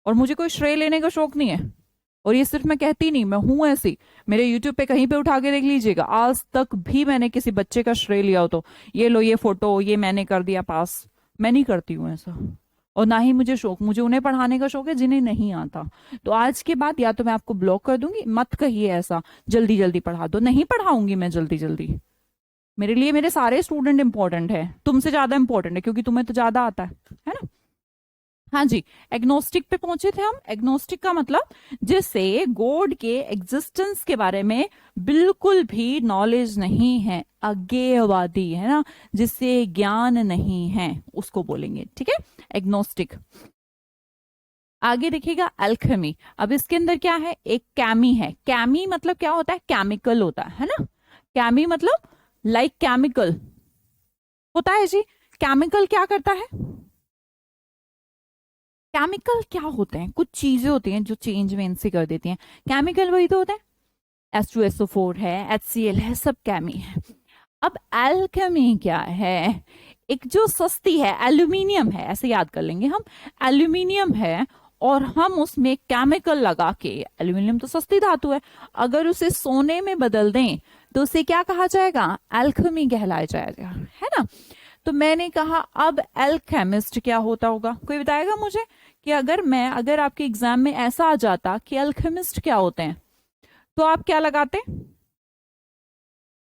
और मुझे कोई श्रेय लेने का शौक नहीं है। और ये सिर्फ मैं कहती नहीं, मैं हूं ऐसी। मेरे यूट्यूब पे कहीं पे उठा के देख लीजिएगा, आज तक भी मैंने किसी बच्चे का श्रेय लिया हो तो ये लो, ये फोटो, ये मैंने कर दिया पास। मैं नहीं करती हूँ ऐसा। और ना ही मुझे शौक, मुझे उन्हें पढ़ाने का शौक है जिन्हें नहीं आता। तो आज के बाद या तो मैं आपको ब्लॉक कर दूंगी, मत कहिए ऐसा जल्दी जल्दी पढ़ा दो, नहीं पढ़ाऊंगी मैं जल्दी जल्दी। मेरे लिए मेरे सारे स्टूडेंट इंपॉर्टेंट है, तुमसे ज्यादा इंपॉर्टेंट है, क्योंकि तुम्हें तो ज्यादा आता है ना? हाँ जी। एग्नोस्टिक पे पहुंचे थे हम। एग्नोस्टिक का मतलब जिसे गॉड के एग्जिस्टेंस के बारे में बिल्कुल भी नॉलेज नहीं है, अज्ञेयवादी, है ना, जिससे ज्ञान नहीं है, उसको बोलेंगे। ठीक है? एग्नोस्टिक। आगे देखिएगा अल्केमी। अब इसके अंदर क्या है? एक कैमी है। कैमी मतलब क्या होता है? केमिकल होता है ना? कैमी मतलब लाइक केमिकल होता है जी। केमिकल क्या करता है? केमिकल क्या होते हैं? कुछ चीजें होती हैं जो चेंज वेन से कर देती हैं। केमिकल वही तो होता है। H2SO4 है, HCl है, सब केमी है। अब एल्केमी क्या है? एक जो सस्ती है, एल्यूमिनियम है, ऐसे याद कर लेंगे हम। एल्यूमिनियम है और हम उसमें केमिकल लगा के, एल्यूमिनियम तो सस्ती धातु है, अगर उसे सोने में बदल दें तो उसे क्या कहा जाएगा? एल्केमी कहलाया जाएगा, है ना? तो मैंने कहा अब एल्केमिस्ट क्या होता होगा? कोई बताएगा मुझे कि अगर आपके एग्जाम में ऐसा आ जाता कि एल्केमिस्ट क्या होते हैं, तो आप क्या लगाते?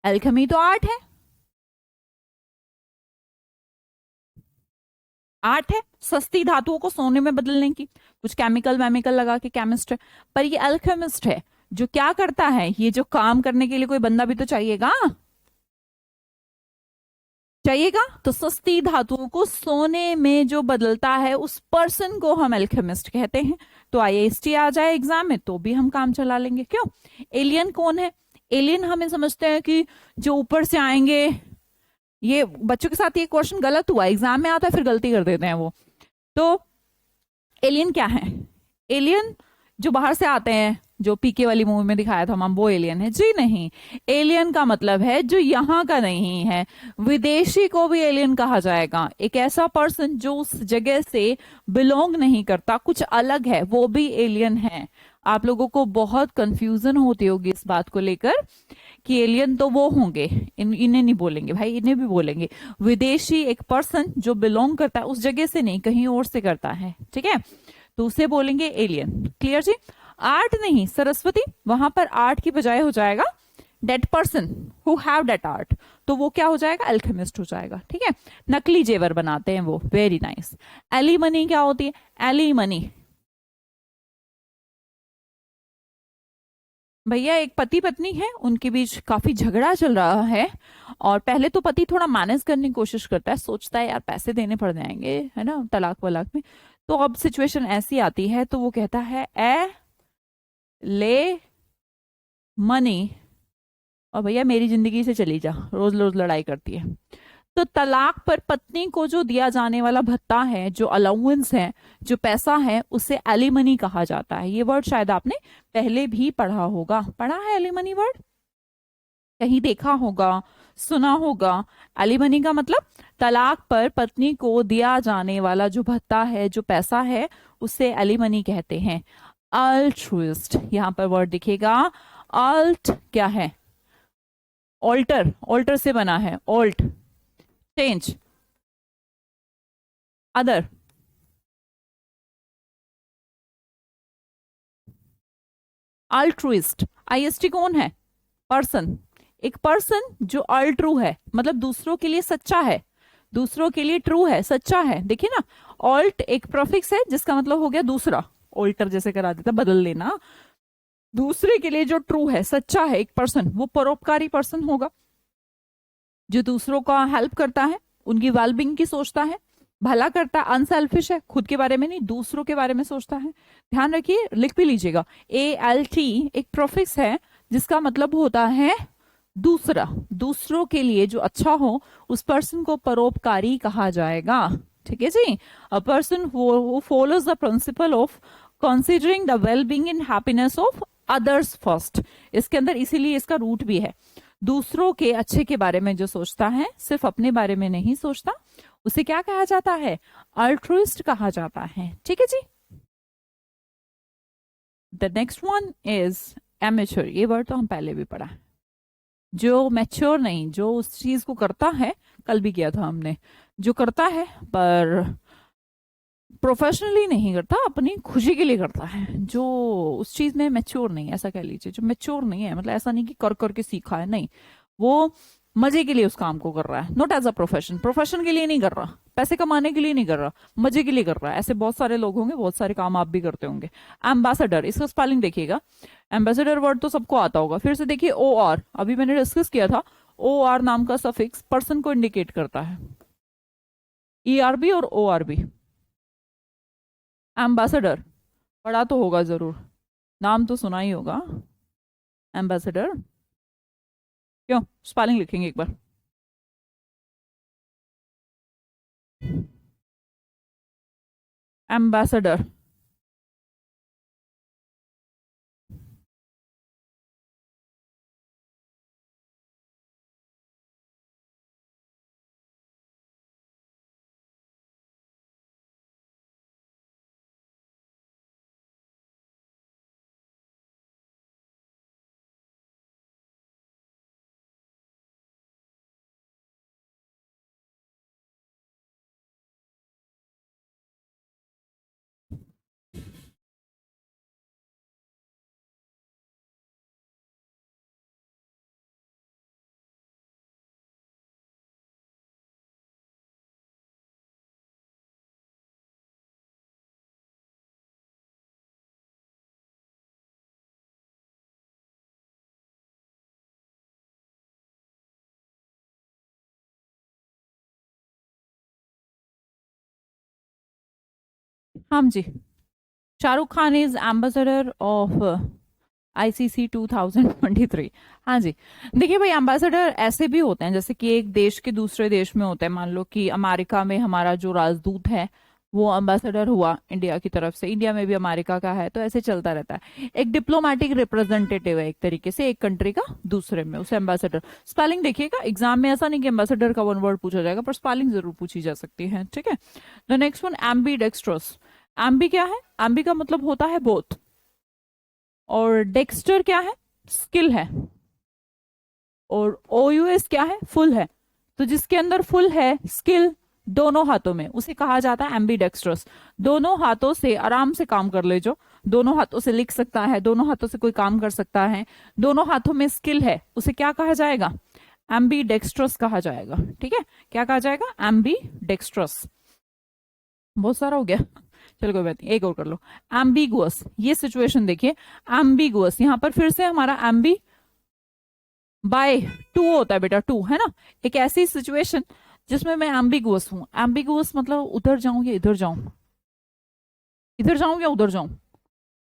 एल्केमी तो आर्ट है। आर्ट है सस्ती धातुओं को सोने में बदलने की, कुछ केमिकल वेमिकल लगा के केमिस्ट है। पर ये अल्केमिस्ट है जो क्या करता है? ये जो काम करने के लिए कोई बंदा भी तो चाहिएगा, चाहिएगा। तो सस्ती धातुओं को सोने में जो बदलता है, उस पर्सन को हम अल्केमिस्ट कहते हैं। तो IIST आ जाए एग्जाम में तो भी हम काम चला लेंगे। क्यों? एलियन कौन है? एलियन हमें समझते हैं कि जो ऊपर से आएंगे। ये बच्चों के साथ ये क्वेश्चन गलत हुआ, एग्जाम में आता है फिर गलती कर देते हैं वो। तो एलियन क्या है? एलियन जो बाहर से आते हैं, जो पीके वाली मूवी में दिखाया था हम, वो एलियन है जी? नहीं। एलियन का मतलब है जो यहाँ का नहीं है। विदेशी को भी एलियन कहा जाएगा। एक ऐसा पर्सन जो उस जगह से बिलोंग नहीं करता, कुछ अलग है, वो भी एलियन है। आप लोगों को बहुत कंफ्यूजन होती होगी इस बात को लेकर कि एलियन तो वो होंगे, इन्हें नहीं बोलेंगे भाई, इन्हें भी बोलेंगे। विदेशी एक पर्सन जो बिलोंग करता है उस जगह से नहीं, कहीं और से करता है। ठीक है? तो उसे बोलेंगे एलियन। क्लियर जी? आर्ट नहीं सरस्वती, वहां पर आर्ट की बजाय हो जाएगा that person who have that art, तो वो क्या हो जाएगा? अल्केमिस्ट हो जाएगा। ठीक है? नकली जेवर बनाते हैं वो, वेरी नाइस। एलिमनी क्या होती है? एलिमनी भैया एक पति पत्नी है, उनके बीच काफी झगड़ा चल रहा है। और पहले तो पति थोड़ा मैनेज करने की कोशिश करता है, सोचता है यार पैसे देने पड़ जाएंगे, है ना, तलाक वलाक में। तो अब सिचुएशन ऐसी आती है तो वो कहता है ए ले मनी, और भैया मेरी जिंदगी से चली जा, रोज रोज लड़ाई करती है। तो तलाक पर पत्नी को जो दिया जाने वाला भत्ता है, जो अलाउंस है, जो पैसा है, उसे एलिमनी कहा जाता है। ये वर्ड शायद आपने पहले भी पढ़ा होगा, पढ़ा है एलिमनी वर्ड, कहीं देखा होगा, सुना होगा। एलिमनी का मतलब तलाक पर पत्नी को दिया जाने वाला जो भत्ता है, जो पैसा है, उसे एलिमनी कहते हैं। अल्ट्रुइस्ट, यहां पर वर्ड दिखेगा। अल्ट क्या है? ऑल्टर, ऑल्टर से बना है, alt change, other, altruist. IST कौन है? पर्सन। एक पर्सन जो अल्ट्रू है, मतलब दूसरों के लिए सच्चा है, दूसरों के लिए ट्रू है, सच्चा है। देखिए ना, ऑल्ट एक प्रोफिक्स है जिसका मतलब हो गया दूसरा, ऑल्टर जैसे करा देता, बदल लेना। दूसरे के लिए जो ट्रू है, सच्चा है, एक पर्सन, वो परोपकारी पर्सन होगा, जो दूसरों का हेल्प करता है, उनकी वेलबींग की सोचता है, भला करता है, अनसेल्फिश है, खुद के बारे में नहीं दूसरों के बारे में सोचता है। ध्यान रखिए, लिख भी लीजिएगा, ALT एक प्रोफिक्स है जिसका मतलब होता है दूसरा, दूसरों के लिए जो अच्छा हो उस पर्सन को परोपकारी कहा जाएगा। ठीक है जी। A person who follows the principle of considering the wellbeing and happiness of others first. इसके अंदर इसीलिए इसका रूट भी है, दूसरों के अच्छे के बारे में जो सोचता है, सिर्फ अपने बारे में नहीं सोचता, उसे क्या कहा जाता है? अल्ट्रुइस्ट कहा जाता है। ठीक है जी। The next one is amateur. ये वर्ड तो हम पहले भी पढ़ा है। जो मैच्योर नहीं, जो उस चीज को करता है, कल भी किया था हमने, जो करता है पर प्रोफेशनली नहीं करता, अपनी खुशी के लिए करता है, जो उस चीज में मैच्योर नहीं, ऐसा कह लीजिए, जो मैच्योर नहीं है, मतलब ऐसा नहीं कि कर करके सीखा है, नहीं, वो मजे के लिए उस काम को कर रहा है, not as a profession, profession के लिए नहीं कर रहा, पैसे कमाने के लिए नहीं कर रहा, मजे के लिए कर रहा है। ऐसे बहुत सारे लोग होंगे, बहुत सारे काम आप भी करते होंगे। एम्बेसडर, इसका स्पेलिंग देखिएगा। एम्बेसडर वर्ड तो सबको आता होगा, फिर से देखिए OR, अभी मैंने डिस्कस किया था, OR नाम का सफिक्स पर्सन को इंडिकेट करता है, ERB और ORB। एम्बेसडर पढ़ा तो होगा जरूर, नाम तो सुना ही होगा, एम्बेसडर। क्यों, स्पेलिंग लिखेंगे एक बार। एम्बेसडर, हाँ जी, Shahrukh Khan is ambassador of ICC 2023। हाँ जी। देखिए भाई, एम्बेसडर ऐसे भी होते हैं जैसे कि एक देश के दूसरे देश में होते हैं, मान लो कि अमेरिका में हमारा जो राजदूत है वो एम्बेसडर हुआ इंडिया की तरफ से, इंडिया में भी अमेरिका का है, तो ऐसे चलता रहता है। एक डिप्लोमेटिक रिप्रेजेंटेटिव है एक तरीके से एक कंट्री का दूसरे में, उसे एम्बेसडर। स्पेलिंग देखिएगा, एग्जाम में ऐसा नहीं कि एम्बेसडर का वन वर्ड पूछा जाएगा, पर स्पेलिंग जरूर पूछी जा सकती है। ठीक है। The next one, ambidextrous. Ambi क्या है? एम्बी का मतलब होता है बोथ, और डेक्स्टर क्या है? स्किल है, और OUS क्या है? फुल है। तो जिसके अंदर फुल है, स्किल दोनों हाथों में, उसे कहा जाता है एम्बीडेक्स्ट्रस। दोनों हाथों से आराम से काम कर ले, जो दोनों हाथों से लिख सकता है, दोनों हाथों से कोई काम कर सकता है, दोनों हाथों में स्किल है, उसे क्या कहा जाएगा? एम्बीडेक्स्ट्रस कहा जाएगा। ठीक है, क्या कहा जाएगा? एम्बीडेक्स्ट्रस। बहुत सारा हो गया, चलो कोई बात नहीं, एक और कर लो। एम्बिगुअस, ये सिचुएशन देखिए, एम्बिगुअस, यहां पर फिर से हमारा एम्बी बाय टू होता है बेटा, टू है ना। एक ऐसी सिचुएशन जिसमें मैं एम्बिगुअस हूं। एम्बिगुअस मतलब उधर जाऊं या इधर जाऊं, इधर जाऊं या उधर जाऊं,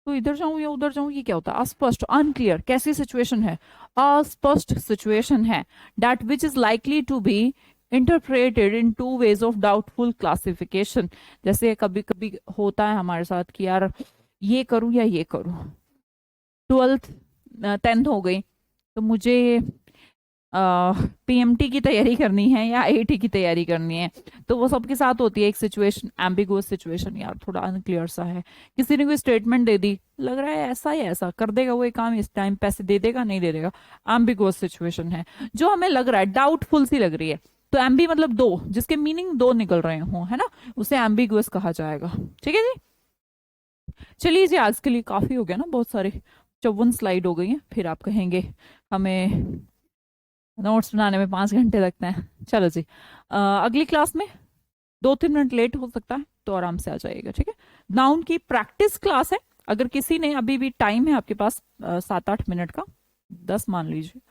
तो इधर जाऊं या उधर जाऊं, ये क्या होता है? अस्पष्ट, अनक्लियर। कैसी सिचुएशन है? अस्पष्ट सिचुएशन है। That which is likely to be interpreted in two ways of doubtful classification. जैसे कभी कभी होता है हमारे साथ कि यार ये करूं या ये करूं, 12th 10th हो गई, तो मुझे पीएमटी की तैयारी करनी है या आईआईटी की तैयारी करनी है, तो वो सबके साथ होती है एक सिचुएशन, एम्बिगुअस सिचुएशन। यार थोड़ा अनक्लियर सा है, किसी ने कोई स्टेटमेंट दे दी, लग रहा है ऐसा ही ऐसा कर देगा वो, ये काम इस टाइम, पैसे दे देगा नहीं दे देगा, एम्बिगुअस सिचुएशन है। जो हमें लग रहा है डाउटफुल सी लग रही है, तो एम्बी मतलब दो, जिसके मीनिंग दो निकल रहे हो, है ना, उसे एम्बिगुअस कहा जाएगा। ठीक है जी। चलिए जी, आज के लिए काफी हो गया ना, बहुत सारे 54 स्लाइड हो गई हैं, फिर आप कहेंगे हमें नोट्स बनाने में 5 घंटे लगते हैं। चलो जी, अगली क्लास में 2-3 मिनट लेट हो सकता है, तो आराम से आ जाइएगा। ठीक है, नाउन की प्रैक्टिस क्लास है। अगर किसी ने, अभी भी टाइम है आपके पास 7-8 मिनट का, 10 मान लीजिए,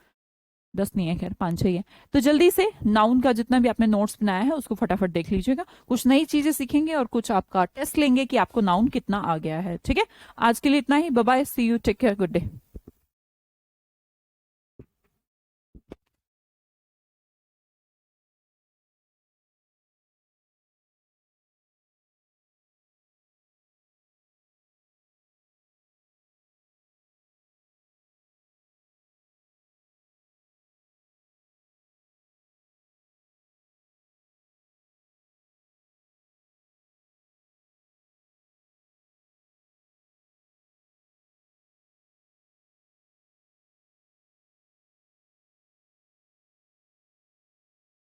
10 नहीं है खैर, 5-6 ही है, तो जल्दी से नाउन का जितना भी आपने नोट्स बनाया है उसको फटाफट देख लीजिएगा। कुछ नई चीजें सीखेंगे और कुछ आपका टेस्ट लेंगे कि आपको नाउन कितना आ गया है। ठीक है, आज के लिए इतना ही। Bye bye, see you, take care, good day.